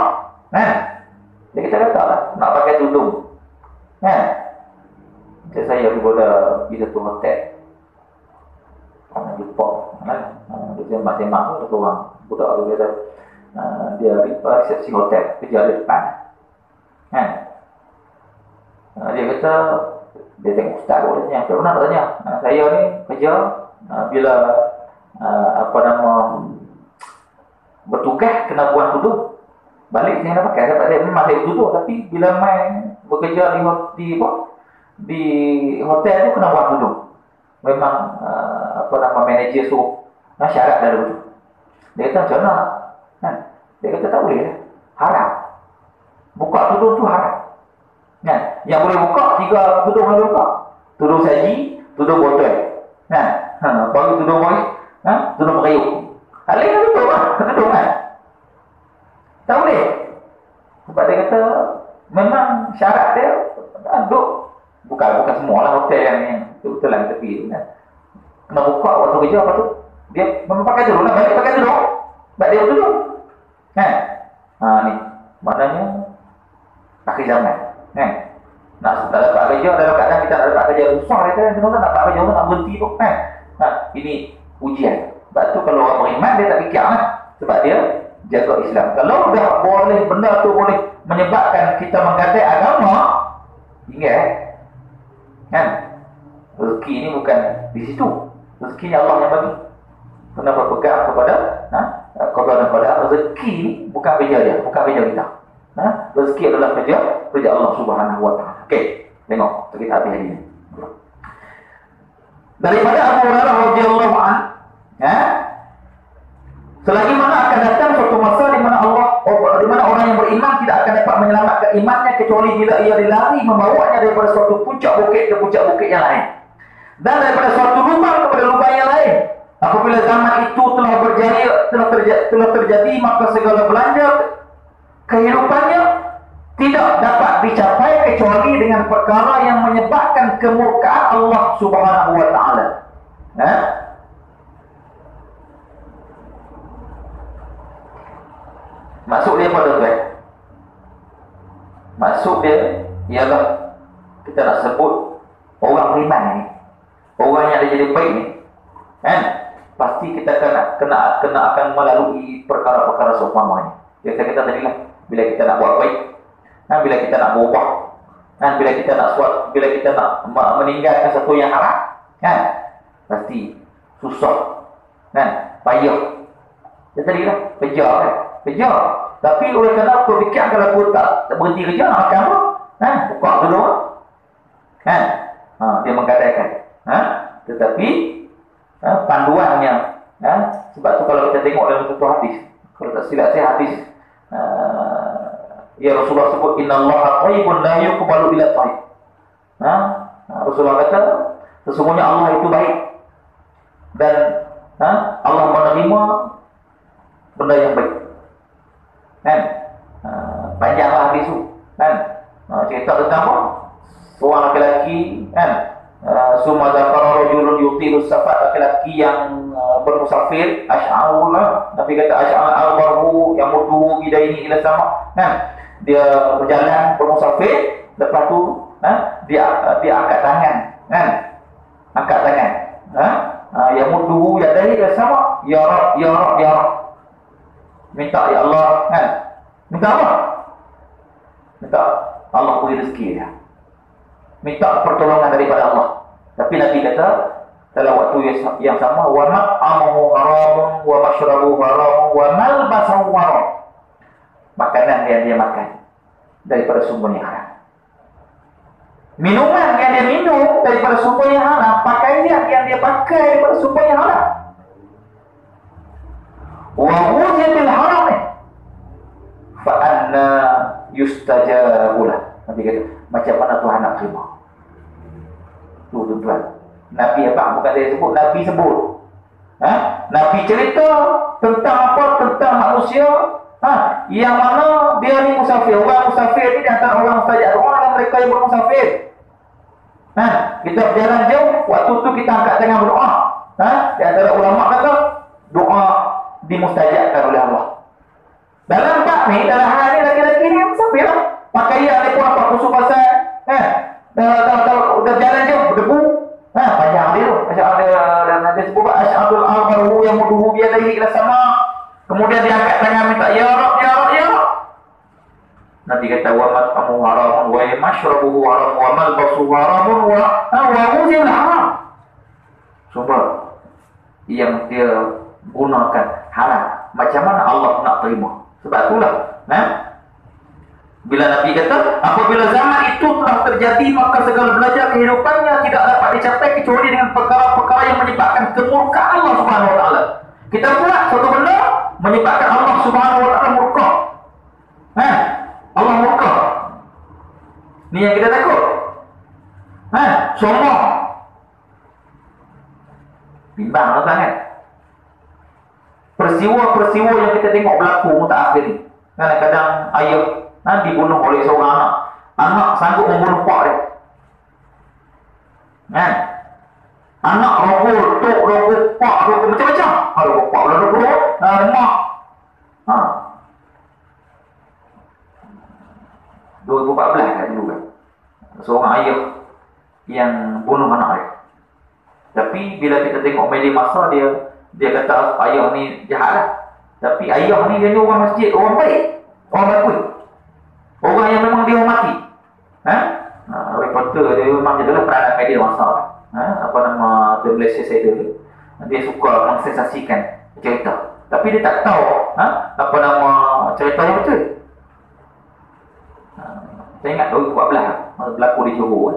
dia kita kata lah, nak pakai tudung. Saya pergi satu hotel, jumpa dia sembang-sembang tu satu orang budak tu, dia resepsi hotel, kerja di depan. Dia kata, dia tengok ustaz tu, dia tanya, macam mana nak tanya, saya ni kerja bila bertugas kena buang tudung. Balik saya nak pakai, sebab saya memang saya bertudung, tapi bila main bekerja di hotel tu kena buang tudung. memang manager suruh syarat dah betul. Dia kata macam mana? Kan? Dia kata tak boleh lah. Haram. Buka tudung tu haram. Kan? Yang boleh buka 3 tudung boleh buka. Tudung saji, tudung botol. Kan? Bagi tudung bagi, tudung periuk. Lain kan tudung lah. Tudung kan? Tak boleh. Sebab dia kata memang syarat dia duduk. Bukan semua lah hotel yang betul lah tepi kan. Kena buka waktu kerja apa tu? Dia memang pakai tudung lah. Balik pakai tudung. Sebab dia tudung. Kan? Ni. Maknanya akhir zaman. Kan? Nak dapat kerja dalam keadaan kita nak dapat kerja susah kita kan. Nak dapat kerja nak berhenti tu kan. Ini ujian. Sebab tu kalau orang beriman dia tak fikir lah. Sebab dia jaga Islam. Kalau dah boleh benda tu boleh menyebabkan kita menggadai agama, ingat kan? Rezeki ni bukan di situ. Rezeki ni Allah yang bagi. Kena berpegang kepada rezeki ni bukan kerja dia, bukan kerja kita. Rezeki adalah kerja Allah Subhanahu wa taala. Okey, tengok kita habis hari ni. Daripada Abu Hurairah radhiyallahu anhu, selagi mana akan datang suatu masa di mana orang yang beriman tidak akan dapat menyelamatkan imannya kecuali bila ia dilari membawanya daripada suatu puncak bukit ke puncak bukit yang lain dan daripada suatu lubang kepada lubang yang lain. Apabila zaman itu telah terjadi maka segala belanja kehidupannya tidak dapat dicapai kecuali dengan perkara yang menyebabkan kemurkaan Allah Subhanahu wa taala. Maksud dia pada tu maksud dia ialah kita nak sebut orang beriman ni, orang yang ada jadi baik ni, kan? Pasti kita kena akan melalui perkara-perkara seumpama ni. Biasa kita tadi lah, bila kita nak buat baik, bila kita nak berubah, bila kita nak meninggalkan satu yang haram, kan? Pasti susah, kan? Payah. Dia tadi lah, kerja. Tapi oleh kerana aku fikir kalau aku tak berhenti kerja nak makan apa? Buka dulu. Dia menggadaikan. Tetapi panduannya, sebab tu kalau kita tengok dalam satu hadis, kalau tak silap saya hadis, ya Rasulullah sebut innallaha thayyibun la yuqbalu illa thayyib. Rasulullah kata sesungguhnya Allah itu baik dan Allah menerima benda yang baik. Panjanglah hadis tu cerita tentang apa? Seorang lelaki summa zakara rajulun yutilu safar, lelaki yang bermusafir, asy'arul, Nabi kata asy'al al-barhu yang mudu bidaini ila sama. Dia berjalan bermusafir, lepas tu dia angkat tangan, angkat tangan, yang mudu yadaihi ila sama, ya Rab, minta ya Allah, minta apa? Minta Allah beri rezeki dia, minta pertolongan daripada Allah. Tapi Nabi kata dalam waktu yang sama, wa ma'amuhu haramun wa mashrabuhu haramun wa malbasuhu haram, makanan yang dia makan daripada sumber yang haram, minuman yang dia minum daripada sumber yang haram, pakaian yang dia pakai daripada sumber yang haram. Wa wujibil haram fa anna yustajabulah. Nabi kata macam mana Tuhan nak terima tu tuan-tuan. Nabi apa? Bukan saya sebut, Nabi sebut. Nabi cerita tentang apa? Tentang manusia yang mana dia ni musafir. Orang musafir ni antara orang mustajab doa dan mereka yang bermusafir. Kita berjalan jauh, waktu tu kita angkat tangan berdoa. Di antara ulama kata doa dimustajabkan oleh Allah. Dalam bab ni, dalam hal ni laki-laki ni musafir lah. Pakaian dia pun apa khusus pasal dah jalan jauh berdebu. Panjang dia tu. Dia sebut asy'adul al-barhu yang muduhu biadaihi ila sama. Kemudian dia angkat tangan minta ya Rab, ya Rab, ya Rab. Nanti kata wa mat'amu haramun wa mashrabuhu haram wa malbasuhu haramun wa muzil haram. Cuba yang dia gunakan haram, macam mana Allah nak terima? Sebab itulah bila Nabi kata apabila zaman itu telah terjadi maka segala belajar kehidupannya tidak dapat dicapai kecuali dengan perkara sombong. Bimbang tuan kan. Peristiwa-peristiwa yang kita tengok berlaku mutakhir ni. Kadang-kadang ayah dibunuh oleh seorang anak. Anak sanggup membunuh pak dia. Kan? Anak rogol, tok rogol, pak rogol, macam-macam. Rogol pak rogol, mak. 2014 kan dulu kan. Seorang ayah yang bunuh anak dia. Tapi bila kita tengok media masa, dia kata ayah ni jahat lah. Tapi ayah ni dia ni orang masjid, orang baik, orang baik, orang yang memang dihormati. Reporter dia memang adalah peranan media masa. Apa nama The Malaysia Insider, dia suka mensensasikan cerita. Tapi dia tak tahu apa nama cerita yang betul. Saya ingat 2014 berlaku di Johor.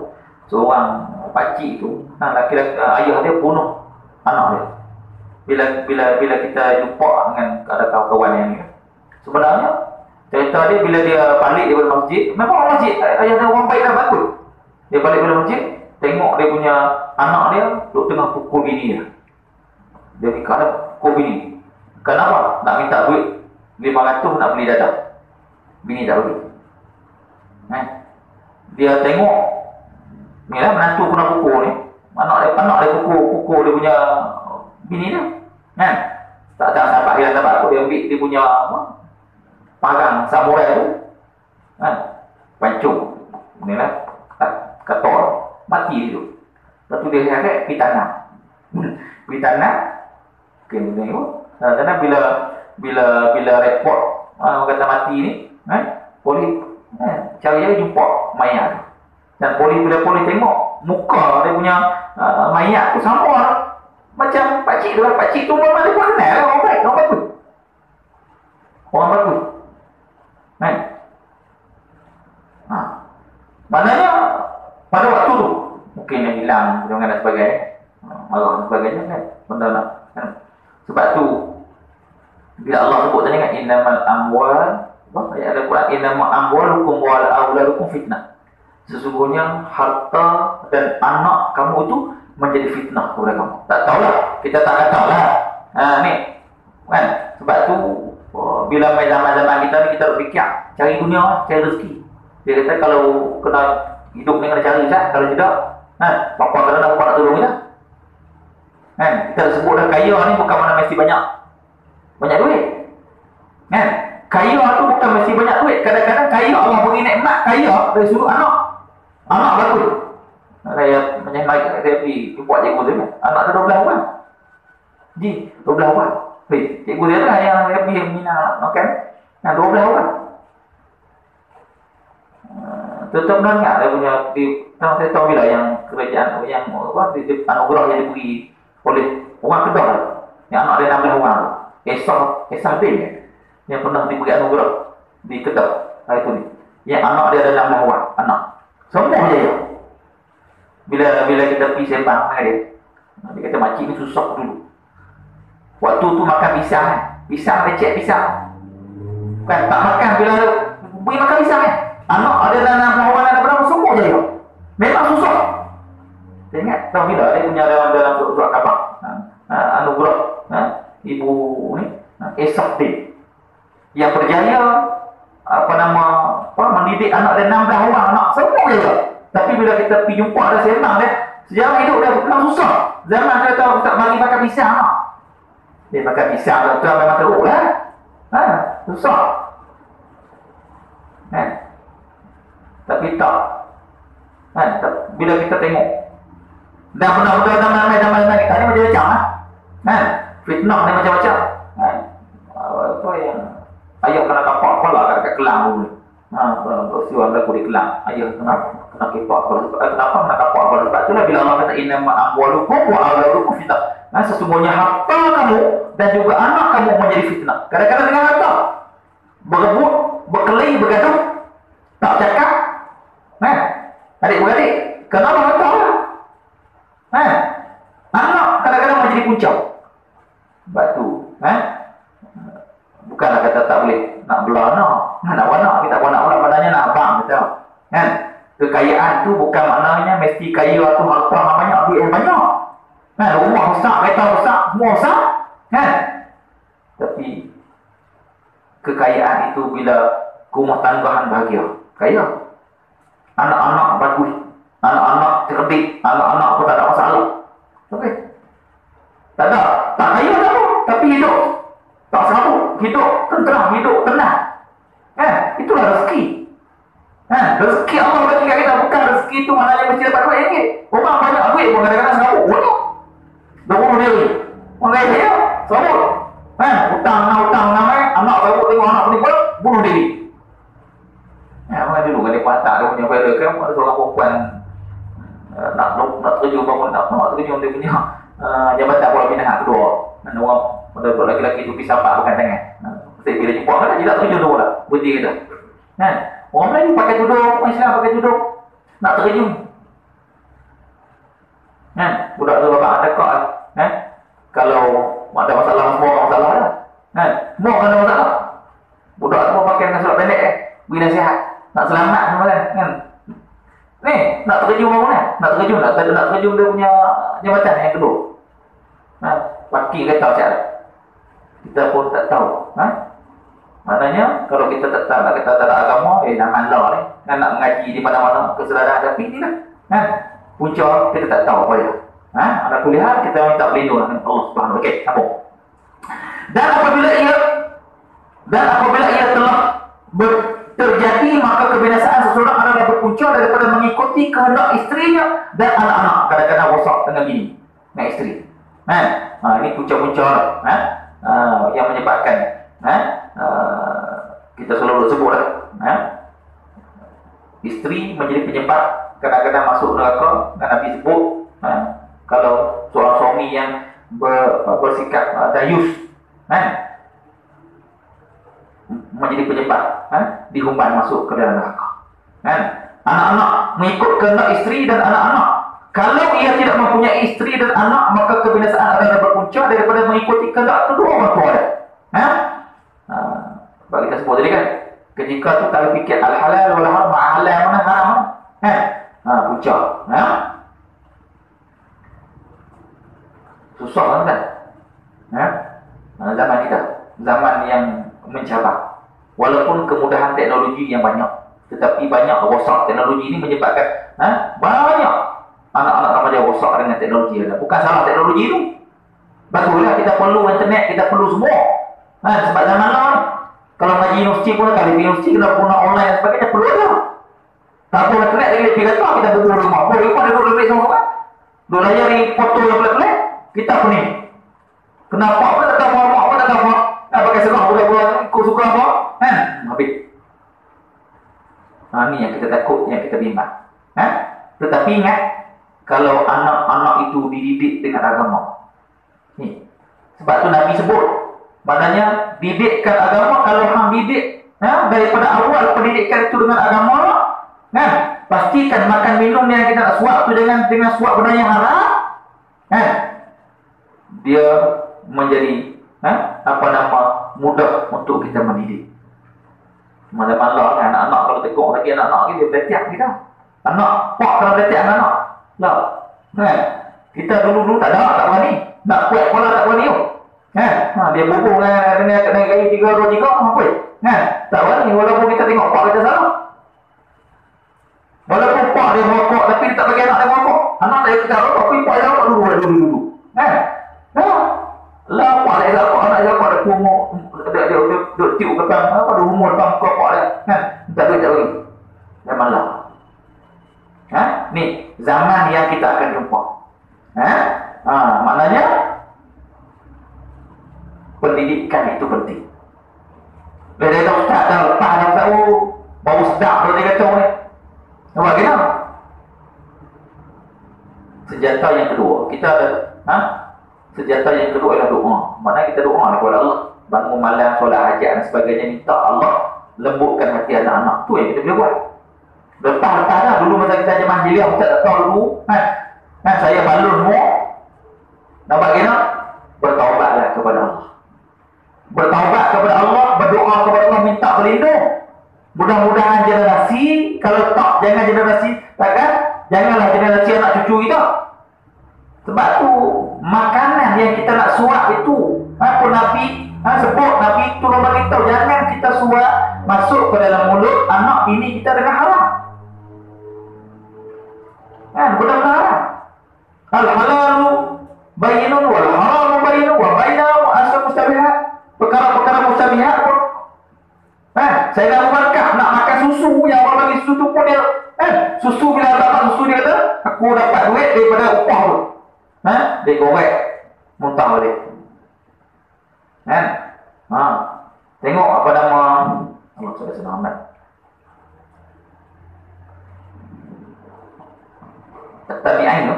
Seorang pakcik tu, laki-laki ayah dia bunuh anak dia. Bila kita jumpa dengan ada kawan-kawan yang ni, sebenarnya cerita dia bila dia balik daripada masjid, memang orang masjid, ayah dia orang baik dah bagus. Dia balik daripada masjid, tengok dia punya anak dia duduk tengah pukul bini dia. Dia fikir ada pukul bini. Kenapa? Nak minta duit 500 nak beli dadah. Bini tak bagi. Dia tengok ni lah menantu kena pukul ni. Anak dia pukul dia punya bini dia. Kan? Tak sabar dia sabar. Dia ambil dia punya parang samurai tu. Kan? Pancung. Ni lah kator. Mati dia tu. Lepas tu dia heret pergi tanah. Pergi tanah. Okay, ni tu. Karena bila report orang kata mati ni, polis cari jumpa mayat tu. Dan bila polis tengok muka dia punya mayat tu sama lah. Macam pakcik tu lah. Pakcik tu memang dia pun kenal lah. Orang baik, orang bagus. Orang bagus. Maknanya pada waktu tu mungkin yang hilang jangan dan sebagainya, marah dan sebagainya kan. Benda nak kan? Sebab tu bila Allah sebut tadi kan innamal amwal, ayat Al-Quran, innamal amwalukum wal auladukum fitnah. Sesungguhnya harta dan anak kamu itu menjadi fitnah kepada kamu. Tak tahulah, kita tak tahulah. Ni kan, sebab tu bila zaman-zaman kita ni kita berfikir cari dunia, cari rezeki. Dia kata kalau kena hidup ni kena cari kan, kalau tidak papa kadang nak tolong kita. Kan, kita sebut dah kaya ni bukan mana mesti banyak duit. Kan? Kaya tu bukan mesti banyak duit. Kadang-kadang kaya Allah beri nikmat kaya dari sudut anak. Anak bagus. Saya macam baik saya pergi jumpa cikgu saya kan. Anak dia 12 orang. 12 orang. Cikgu dia lah yang saya pergi minat makan. 12 orang. Tetap mendengar dia punya saya tahu bila yang kerajaan yang anugerah yang diberi oleh orang Kedah lah. Yang anak dia 16 orang tu. Esah bin yang pernah diberi anugerah di Kedah hari tu ni. Yang anak dia ada 16 orang anak. Semua dia. Bila kita pergi sembang dengan dia, dia kata makcik ni susah dulu. Waktu tu makan pisang kan. Pisang lecek pisang. Bukan tak makan bila beri makan pisang kan. Anak ada 16 orang ada berapa semua je dia. Memang susah. Saya ingat tahu bila dia punya dalam surat khabar anugerah ibu ni Esah bin yang berjaya mendidik anak dia 16 orang anak semua je. Tapi bila kita pergi jumpa ada sembang dia, sejarah hidup dia memang susah. Zaman dia tahu tak mari makan pisang. Dia makan pisang tu memang teruk lah. Susah. Tapi tak. Bila kita tengok dan benda-benda zaman kita ni macam-macam lah. Fitnah ni macam-macam. Apa yang ayah kena kapak kepala kat Kelang dulu. Peristiwa berlaku di Kelang. Ayah kena kapak kepala. Kenapa kena kapak kepala? Sebab itulah bila Allah kata innama amwalukum wa auladukum fitnah. Sesungguhnya harta kamu dan juga anak kamu menjadi fitnah. Kadang-kadang dengan harta berebut, berkelahi, bergaduh, tak cakap. Adik-beradik, kenapa harta lah? Anak kadang-kadang menjadi puncak. Sebab tu, bukanlah kata tak boleh nak belah anak. Nak anak, kita buat anak pula padanya nak abang kita. Kan? Kekayaan tu bukan maknanya mesti kaya atau harta namanya duit yang banyak. Rumah besar, kereta besar, semua besar. Tapi kekayaan itu bila rumah tanggahan bahagia, kaya. Anak-anak bagus, anak-anak cerdik, anak-anak pun tak ada masalah. Okey. Tak ada, tak kaya tak apa, tapi hidup tak sabuk, hidup tenteram, hidup tenang. Itulah rezeki. Rezeki Allah bagi kat kita, bukan rezeki itu maknanya mesti dapat duit ringgit. Orang banyak duit pun kadang-kadang sabuk banyak. Dah bunuh diri. Orang kaya dia sabuk. Hutang anak sabuk tengok anak penipu bunuh diri. Orang dulu kan dia patah dia punya viral kan, ada seorang perempuan nak terjun bangun, nak terjun dia punya jabatan bola binaan kedua. Dan orang lelaki-lelaki tu pisah pak bukan tangan. Saya bila jumpa kan dia tak terjun dulu lah. Berhenti kata. Orang Melayu pakai tudung, orang Islam pakai tudung. Nak terjun. Budak tu bapak ada kau. Kalau ada masalah semua orang masalah dah. Semua ada masalah. Budak tu pakai dengan surat pendek bila sihat. Nak selamat semua kan. Ni, nak terjun bangun nak terjun dia punya jabatan yang kedua. Paki kata macam kita pun tak tahu. Maknanya kalau kita tak tahu, kita tak ada agama, jangan lah ni. Nak mengaji di mana-mana kesedaran tapi ni lah. Punca kita tak tahu apa dia. Ada kuliah kita minta berlindung dengan Allah Subhanahu. Okey, sambung. Dan apabila ia telah terjadi, maka kebinasaan seseorang adalah berpunca daripada mengikuti kehendak isterinya dan anak-anak. Kadang-kadang rosak dengan bini, dengan isteri. Ini punca-punca yang menyebabkan kita selalu sebut isteri menjadi penyebab kadang-kadang masuk neraka. Dan Nabi sebut kalau seorang suami yang bersikap dayus menjadi penyebab dihumban masuk ke dalam neraka. Anak-anak mengikut kehendak isteri dan anak-anak. Kalau ia tidak mempunyai isteri dan anak, maka kebinasaan adalah berpunca daripada mengikuti kehendak kedua orang tua dia. Sebab kita sebut tadi kan, ketika tu kalau fikir al-halal wal-haram, halal mana haram mana? Punca. Susah kan? Zaman kita, zaman yang mencabar. Walaupun kemudahan teknologi yang banyak, tetapi banyak rosak. Teknologi ini menyebabkan banyak anak-anak remaja rosak dengan teknologi. Bukan salah teknologi itu. Baguslah kita perlu internet, kita perlu semua. Sebab zaman lah ni, kalau ngaji universiti pun kali universiti kena guna online dan sebagainya perlu ada. Tak perlu internet lagi dia kata kita berdua rumah. Boleh pun ada dua lebih sama-sama. Dua layar ni foto yang pelik-pelik, kita pening. Kenapa pun tak tahu apa pun tak tahu apa. Nak pakai serang budak-budak kau suka apa? Habis. Ni yang kita takut, yang kita bimbang. Tetapi ingat, kalau anak-anak itu dididik dengan agama. Ni. Sebab tu Nabi sebut, maknanya didikkan agama. Kalau hang didik daripada awal pendidikan itu dengan agama, pastikan makan minum yang kita nak suap tu dengan suap benda yang haram, dia menjadi mudah untuk kita mendidik. Malam-malam anak-anak kalau tengok lagi anak-anak lagi dia berletiak kita. Anak pak kalau berletiak dengan anak. Lah. Kita dulu tak berani. Nak kuat kepala tak berani. Dia bubung dengan kayu 3-2-3 apa? Tak berani walaupun kita tengok pak kita salah. Walaupun pak dia merokok tapi dia tak bagi anak dia merokok. Anak dia kita rokok tapi pak dia rokok dulu. Lah pak dia rokok, anak dia rokok dia kumuk. Dia tiup ke depan, ada rumah depan kopok dia. Tak duit tak bagi. Zaman lah. Ni zaman yang kita akan jumpa. Maknanya pendidikan itu penting. Dia tahu ustaz dah lepas dah tahu bau sedap kalau dia kata ni. Nampak kena? Senjata yang kedua, kita ada senjata yang kedua adalah doa. Maknanya kita doa kepada Allah. Bangun malam, solat hajat dan sebagainya, minta Allah lembutkan hati anak-anak. Tu yang kita boleh buat. Lepas-lepas dah, dulu masa kita jemaah jeliah, kita tak tahu dulu. Saya balun semua. Nampak kena? Bertaubatlah kepada Allah. Bertaubat kepada Allah, berdoa kepada Allah, minta berlindung. Mudah-mudahan generasi, kalau tak, jangan generasi Sebab tu makanan yang kita nak suap itu, apa Nabi sebut, Nabi turun bagi tahu jangan kita suap masuk ke dalam mulut anak bini kita dengan haram. Benar-benar haram. Al-halalu bayyinun wal haramu bayyinun wa bainahuma asal mustabihat. Perkara-perkara mustabihat pun saya dah berkah nak makan susu, yang orang bagi susu tu pun dia susu, bila dapat susu dia kata aku dapat duit daripada upah tu, dia korek muntah balik. Tengok apa nama Allah sudah selamat tabi'in tu,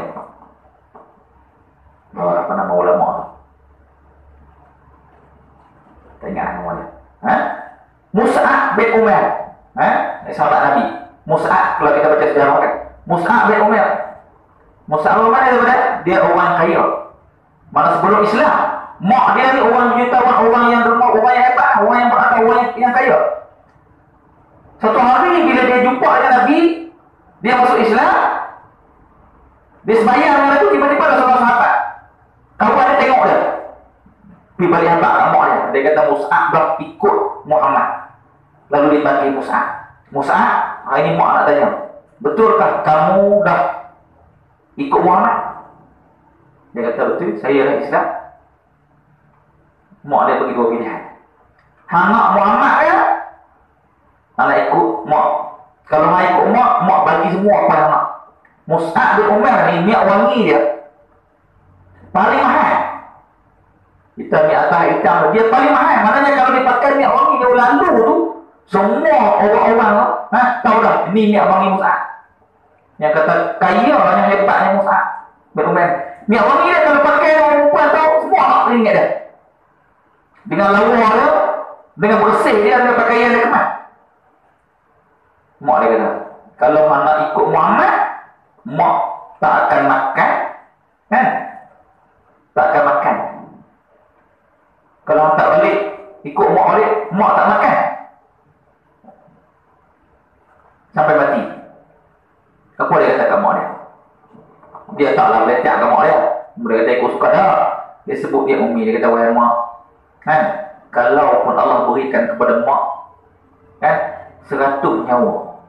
apa nama ulama tu, tengok nama dia, Mus'ab bin Umar, sahabat Nabi. Mus'ab, kalau kita baca sejarah kan, Mus'ab bin Umar. Mus'ab bin Umar dia orang kaya. Mana sebelum Islam, mak dia ni orang jutawan, orang yang derma, orang yang hebat, orang yang berakal, orang yang kaya. Satu hari bila dia jumpa dengan Nabi, dia masuk Islam, dia sembahyang dengan tu, tiba-tiba ada seorang sahabat, kawan dia tengok dia pergi balik hantar kat mak dia. Dia kata Mus'ab dah ikut Muhammad. Lalu dia panggil Mus'ab. Mus'ab, hari ni mak nak tanya, betulkah kamu dah ikut Muhammad? Dia kata betul, saya dah Islam. Mak dia bagi dua pilihan. Hang nak Muhammad ke? Hang nak ikut mak. Kalau hang ikut mak, mak bagi semua apa yang nak. Mus'ab bin Umar ni minyak wangi dia paling mahal. Kita minyak atas hitam dia paling mahal. Maknanya kalau dia pakai minyak wangi yang lalu tu, semua orang-orang tahu dah ni minyak wangi Mus'ab. Yang kata kaya yang hebatnya Mus'ab bin Umar. Minyak wangi dia kalau pakai orang perempuan tahu semua nak teringat dia. Dengan lawa dia, dengan bersih dia, dengan pakaian dia kemas. Mak dia kata, kalau nak ikut Muhammad, mak tak akan makan, tak akan makan. Kalau tak balik, ikut mak balik, mak tak makan sampai mati. Apa dia kata kat mak dia? Dia taklah letak kat mak dia. Dia kata ikut suka dah. Dia sebut dia umi. Dia kata wahai mak, kalau pun Allah berikan kepada mak 100 nyawa,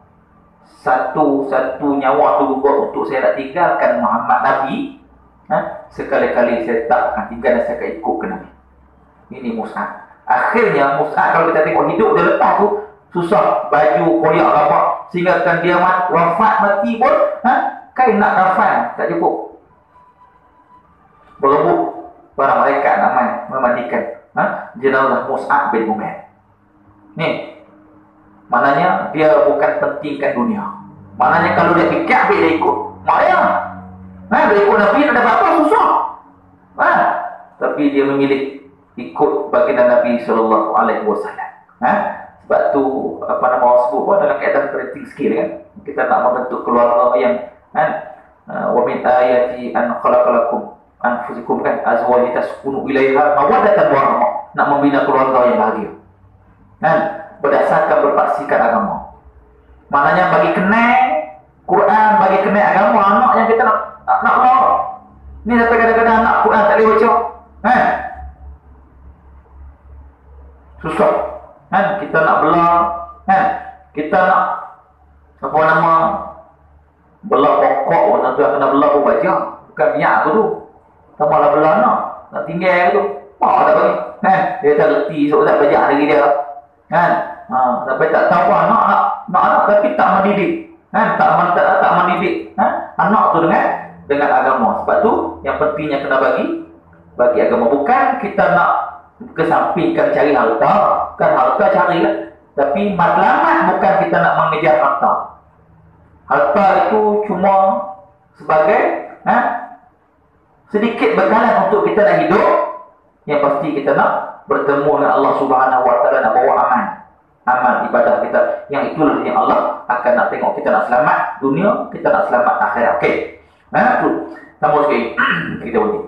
satu nyawa tu buat untuk saya nak tinggalkan Muhammad Nabi, sekali-kali saya tak akan tinggal dan saya akan ikut ke Nabi. Ini Mus'ab. Akhirnya Mus'ab kalau kita tengok hidup dia lepas tu susah, baju koyak rapat, sehingga kan dia wafat mati pun kain nak kafan tak cukup. Berebut para malaikat nak memandikan jenazah Mus'ab bin Umar. Ni maknanya dia bukan pentingkan dunia. Maknanya kalau dia fikir dia ikut maknanya dia ikut Nabi tak dapat apa, susah. Tapi dia memilih ikut baginda Nabi sallallahu alaihi wasallam. Sebab tu apa nama orang sebut pun dalam keadaan parenting skill kan. Kita nak membentuk keluarga yang wa min ayati an khalaqalakum anfusikum kan azwajan taskunu ilaiha mawaddatan wa rahmah. Nak membina keluarga yang bahagia. Berdasarkan berpaksikan agama. Maknanya bagi kenal Quran, bagi kenal agama, anak yang kita nak bawa. Ni sampai kadang-kadang anak Quran tak boleh baca. Susah. Kita nak belah, kita nak apa nama belah pokok pun nak kena belah pun baca. Bukan minyak aku tu. Tambahlah belah nak tinggal tu. Tak bagi. Dia tak reti sebab tak belajar lagi dia. Sampai tak tahu anak tapi tak mendidik. Tak mendidik anak tu dengan agama. Sebab tu yang pentingnya kena bagi agama. Bukan kita nak kesampingkan cari harta. Kan harta carilah. Tapi matlamat bukan kita nak mengejar harta. Harta itu cuma sebagai sedikit bekalan untuk kita nak hidup. Yang pasti kita nak bertemu dengan Allah Subhanahu wa taala, nak bawa amal ibadah kita. Yang itulah yang Allah akan nak tengok kita nak selamat dunia, kita nak selamat akhirat. Okey. Tu. Tambah sikit. Kita bunyi.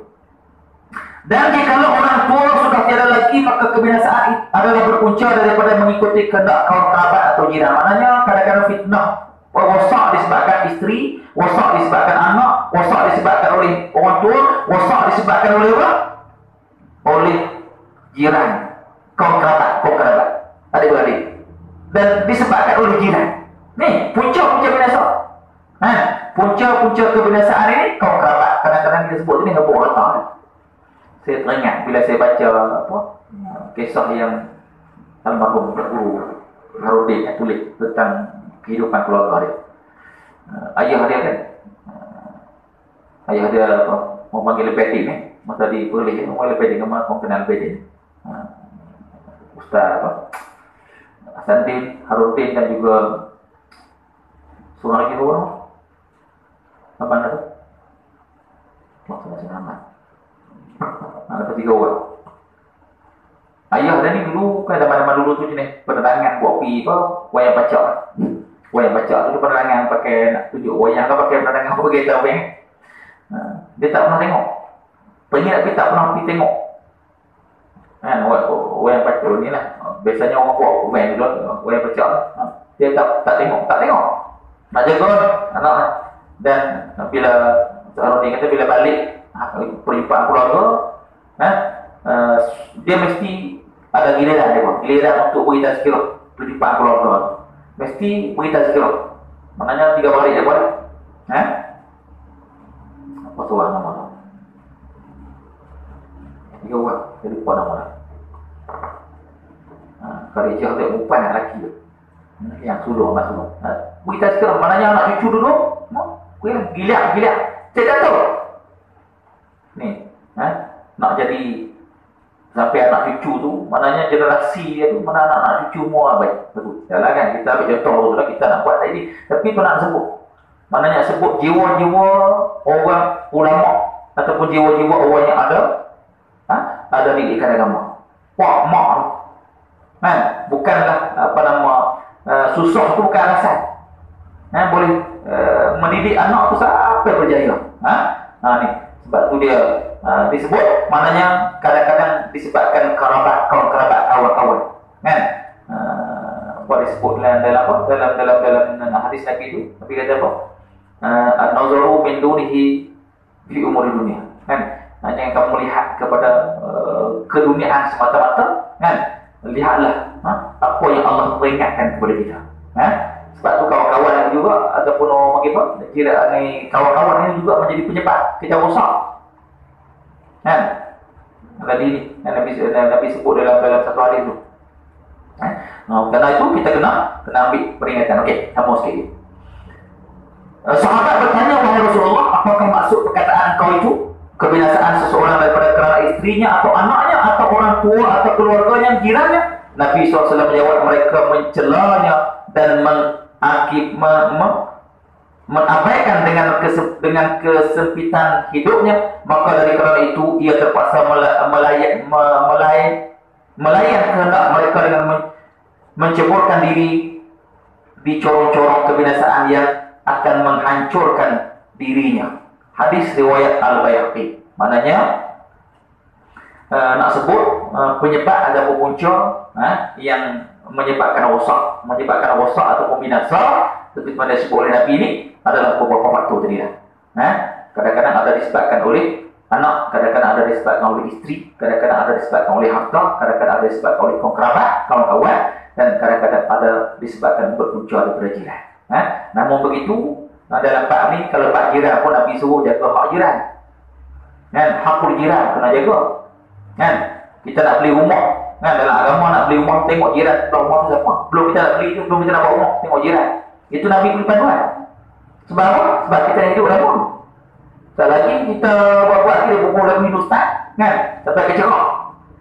Dan jikalau orang tua sudah tiada lagi, maka kebinasaan adalah berpunca daripada mengikuti kehendak kaum kerabat atau jiran. Maknanya kadang-kadang fitnah wasak disebabkan isteri, wasak disebabkan anak, wasak disebabkan oleh orang tua, wasak disebabkan oleh apa? Oleh jiran, kaum kerabat, adik-beradik, dan disebabkan oleh jiran. Ni punca binasa. Punca kebinasaan ini kaum kerabat. Kadang-kadang kita sebut ini habuk harta. Saya teringat bila saya baca kisah yang almarhum Guru Harudin tulis tentang kehidupan keluarga dia. Ayah dia kan, ayah dia mau panggil Lepetin ni, masa di Perlis ni, mau Lepetin, kamu mau kenal Lepetin. Ustaz Hasanuddin, Harudin dan juga seorang lagi orang apa nama tu? Maksudnya nama. Ada 3 orang. Ayah dia ni dulu kan zaman dulu tu jenis penerangan buat pi apa wayang pacak. Wayang pacak tu penerangan pakai nak tunjuk wayang ke pakai penerangan apa kita apa ni. Dia tak pernah tengok. Pengen tapi tak pernah pergi tengok. Wayang pacak ni lah. Biasanya orang buat wayang dulu wayang pacak. Dia tak tengok. Nak jaga anak. Dan bila orang ni kata bila balik perlimpaan keluarga, dia mesti ada giliran untuk beri tazkirah perlimpaan keluarga. Mesti beri tazkirah. Maknanya 3 hari dia buat. Apa tu nama tu? 3 orang. Saya lupa nama dia. Karija dia umpan anak lelaki tu. Yang sulung masuk. Beri tazkirah. Maknanya anak cucu dulu. Gila. Saya tak tahu. Ni, nak jadi sampai anak cucu tu, maknanya generasi dia tu, mana anak cucu semua baik. Betul. Yalah kan, kita ambil contoh tu lah, kita nak buat tadi. Tapi tu nak sebut. Maknanya sebut jiwa-jiwa orang ulama ataupun jiwa-jiwa orang yang ada didikan agama. Wah, mak tu. Bukanlah susah tu bukan alasan. Boleh mendidik anak tu sampai berjaya. Ni sebab tu dia disebut, maknanya kadang-kadang disebabkan kaum kerabat kawan-kawan kan. Boleh disebut dalam hadis Nabi itu, Nabi kata apa? An-nazaru min dunihi fi umuri dunia kan. Hanya yang kamu melihat kepada keduniaan semata-mata kan. Lihatlah apa yang Allah peringatkan kepada kita. Sebab tu kawan-kawan juga ataupun orang apa? Kira ni kawan-kawan ini juga menjadi penyebab kita rosak. Tadi Nabi sebut dalam satu hadis tu. Kerana itu kita kena ambil peringatan. Okey, sama sikit. Sahabat bertanya, wahai Rasulullah, apakah maksud perkataan kau itu kebinasaan seseorang daripada kerana istrinya atau anaknya atau orang tua atau keluarganya, jirannya? Nabi SAW menjawab, mereka mencelanya dan mengabaikan dengan kesempitan hidupnya, maka dari kerana itu ia terpaksa melayan kehendak mereka dengan menceburkan diri di corong-corong kebinasaan yang akan menghancurkan dirinya. Hadis riwayat Al-Baihaqi. Maknanya nak sebut penyebab ada punca yang menyebabkan rosak ataupun binasa, seperti mana disebut oleh Nabi ini adalah beberapa faktor tadi dah. Kadang-kadang ada disebabkan oleh anak, kadang-kadang ada disebabkan oleh isteri, kadang-kadang ada disebabkan oleh harta, kadang-kadang ada disebabkan oleh kerabat, kawan-kawan, dan kadang-kadang ada disebabkan berpunca daripada jiran. Namun begitu, dalam bab ni, kalau bab jiran pun Nabi suruh jaga hak jiran. Hakul jiran kena jaga. Kita nak beli rumah, dalam agama nak beli rumah, tengok jiran belah rumah tu siapa. Belum kita nak beli tu, belum kita nak buat rumah, tengok jiran. Itu Nabi beri panduan. Sebab apa? Sebab kita hidup dalam rumah. Tak lagi kita buat-buat kita berbual lagu Hindustan, sampai kecerak.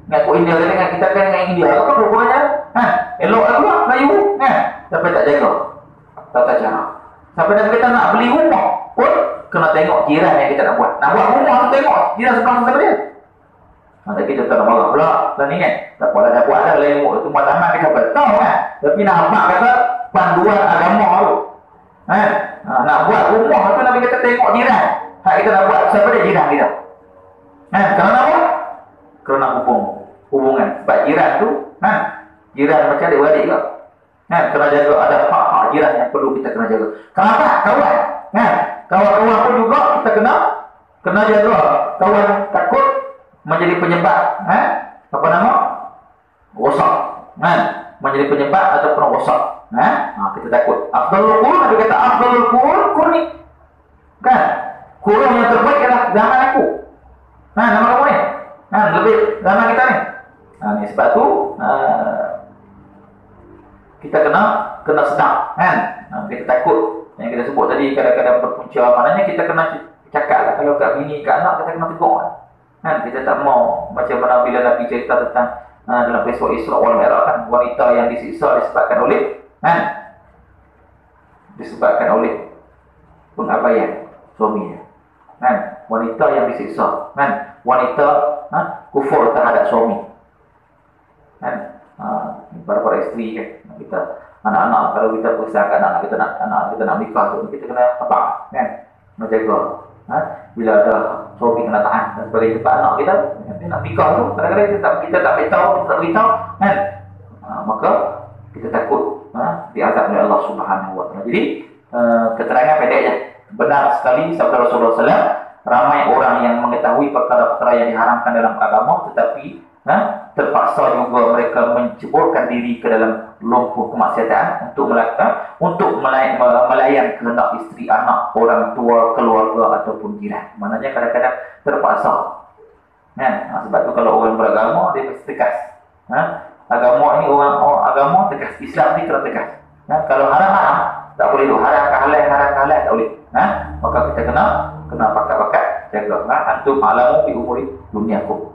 Kau India dengan kita kan dengan India, apa berbualnya? Elok lagu lah, Melayu, sampai tak jaga tata cara. Sampai dan kita nak beli rumah pun kena tengok jiran yang kita nak buat. Nak buat rumah tu tengok jiran sebelah sama dia. Nanti kita tak nak marah pula. Dan ni kan, tak apalah dah buat dah lemuk itu matlamat kita betul kan. Tapi nampak kata panduan agama tu. Nak buat rumah tu Nabi kata tengok jiran. Hak kita nak buat siapa dia jiran kita. Kerana apa? Kerana hubungan. Sebab jiran tu, jiran macam adik-beradik juga. Kena jaga, ada hak-hak jiran yang perlu kita kena jaga. Kenapa? Kawan. Kawan-kawan pun juga kita kena jaga. Kawan takut menjadi penyebab apa nama? Rosak. Menjadi penyebab ataupun rosak. Kita takut. Afdalul qurun, Nabi kata afdalul qurun qurni. Kan? Qurun yang terbaik adalah zaman aku. Nama kamu ni. Lebih zaman kita ni. Ni sebab tu kita kena sedar, kita takut. Yang kita sebut tadi kadang-kadang berpunca, maknanya kita kena cakap lah. Kalau kat bini, kat anak, kita kena tegur lah. Kita tak mau macam mana bila Nabi cerita tentang dalam peristiwa Isra wal Mi'raj kan, wanita yang disiksa disebabkan oleh pengabaian suaminya. Wanita yang disiksa, wanita kufur terhadap suami. Para isteri kan, kita anak-anak, kalau kita berusahakan anak kita nak nikah tu, kita kena apa menjaga. Bila ada suami kena tahan dan sebagainya, sebab anak kita nak nikah tu kadang-kadang kita tak beritahu maka kita takut diazab oleh Allah Subhanahu wa taala. Jadi keterangan pendeknya, benar sekali sabda Rasulullah SAW, ramai orang yang mengetahui perkara-perkara yang diharamkan dalam agama, tetapi terpaksa juga mereka menceburkan diri ke dalam lumpur kemaksiatan untuk melayan kehendak isteri, anak, orang tua, keluarga ataupun jiran. Maknanya kadang-kadang terpaksa. Sebab tu kalau orang beragama dia mesti tegas. Agama ni orang agama tegas, Islam ni kena tegas. Kalau haram tak boleh, haram ke halal tak boleh. Maka kita kena pakat-pakat jaga. Antum alamu bi umuri dunyakum.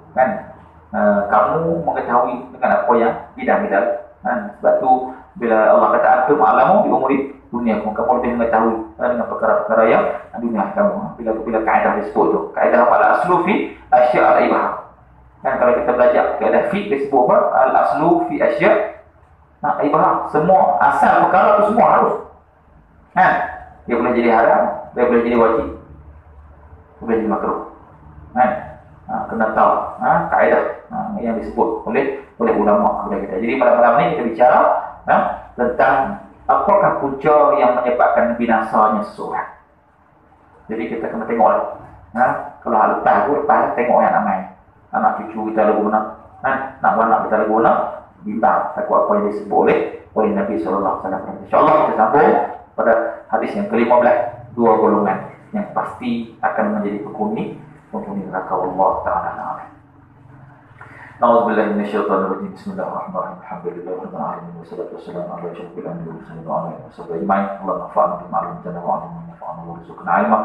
Kamu mengetahui dengan apa yang bidang-bidang. Sebab tu bila Allah kata antum alamu bi umuri dunyakum, kamu lebih mengetahui dengan perkara-perkara yang dunia kamu. Bila kaedah disebut tu, kaedah apa? Al-aslu fi asya' al-ibham. Kalau kita belajar kaedah fiqh disebut apa? Al-aslu fi asya' al-ibham. Semua asal perkara tu semua harus. Dia boleh jadi haram, dia boleh jadi wajib, boleh jadi makruh. Kena tahu kaedah yang disebut oleh ulama kepada kita. Jadi pada malam ini kita bicara tentang apakah punca yang menyebabkan binasanya seseorang. Jadi kita kena tengok kalau hal lepas tengok yang ramai. Anak cucu kita lagu mana, nak anak kita lagu mana, bimbang takut apa yang disebut oleh Nabi sallallahu alaihi wasallam. Insya-Allah kita sambung pada hadis yang ke-15, dua golongan yang pasti akan menjadi penghuni neraka. Allah taala alam. A'udzubillahi minasyaitonirrajim. Bismillahirrahmanirrahim. Alhamdulillahirabbil alamin wassalatu wassalamu ala asyrofil anbiya'i wal mursalin. Allahumma fa'alna bima 'allamtana wa 'allimna ma yanfa'una warzuqna 'ilma.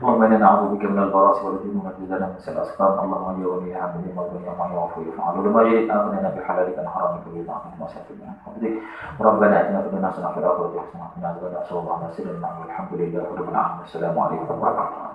Allahumma inna na'udzubika minal barasi wal jununi wa min sharril asqam. Allahumma ya wali hamdi wa dunya ma yafu fa'alu lima yajid amrina bi halalika haramika bi ta'atika ma sa'tina. Rabbana atina fid dunya hasanatan wa fil akhirati hasanatan wa qina adzaban nar. Alhamdulillahirabbil alamin. Assalamu alaikum warahmatullahi wabarakatuh.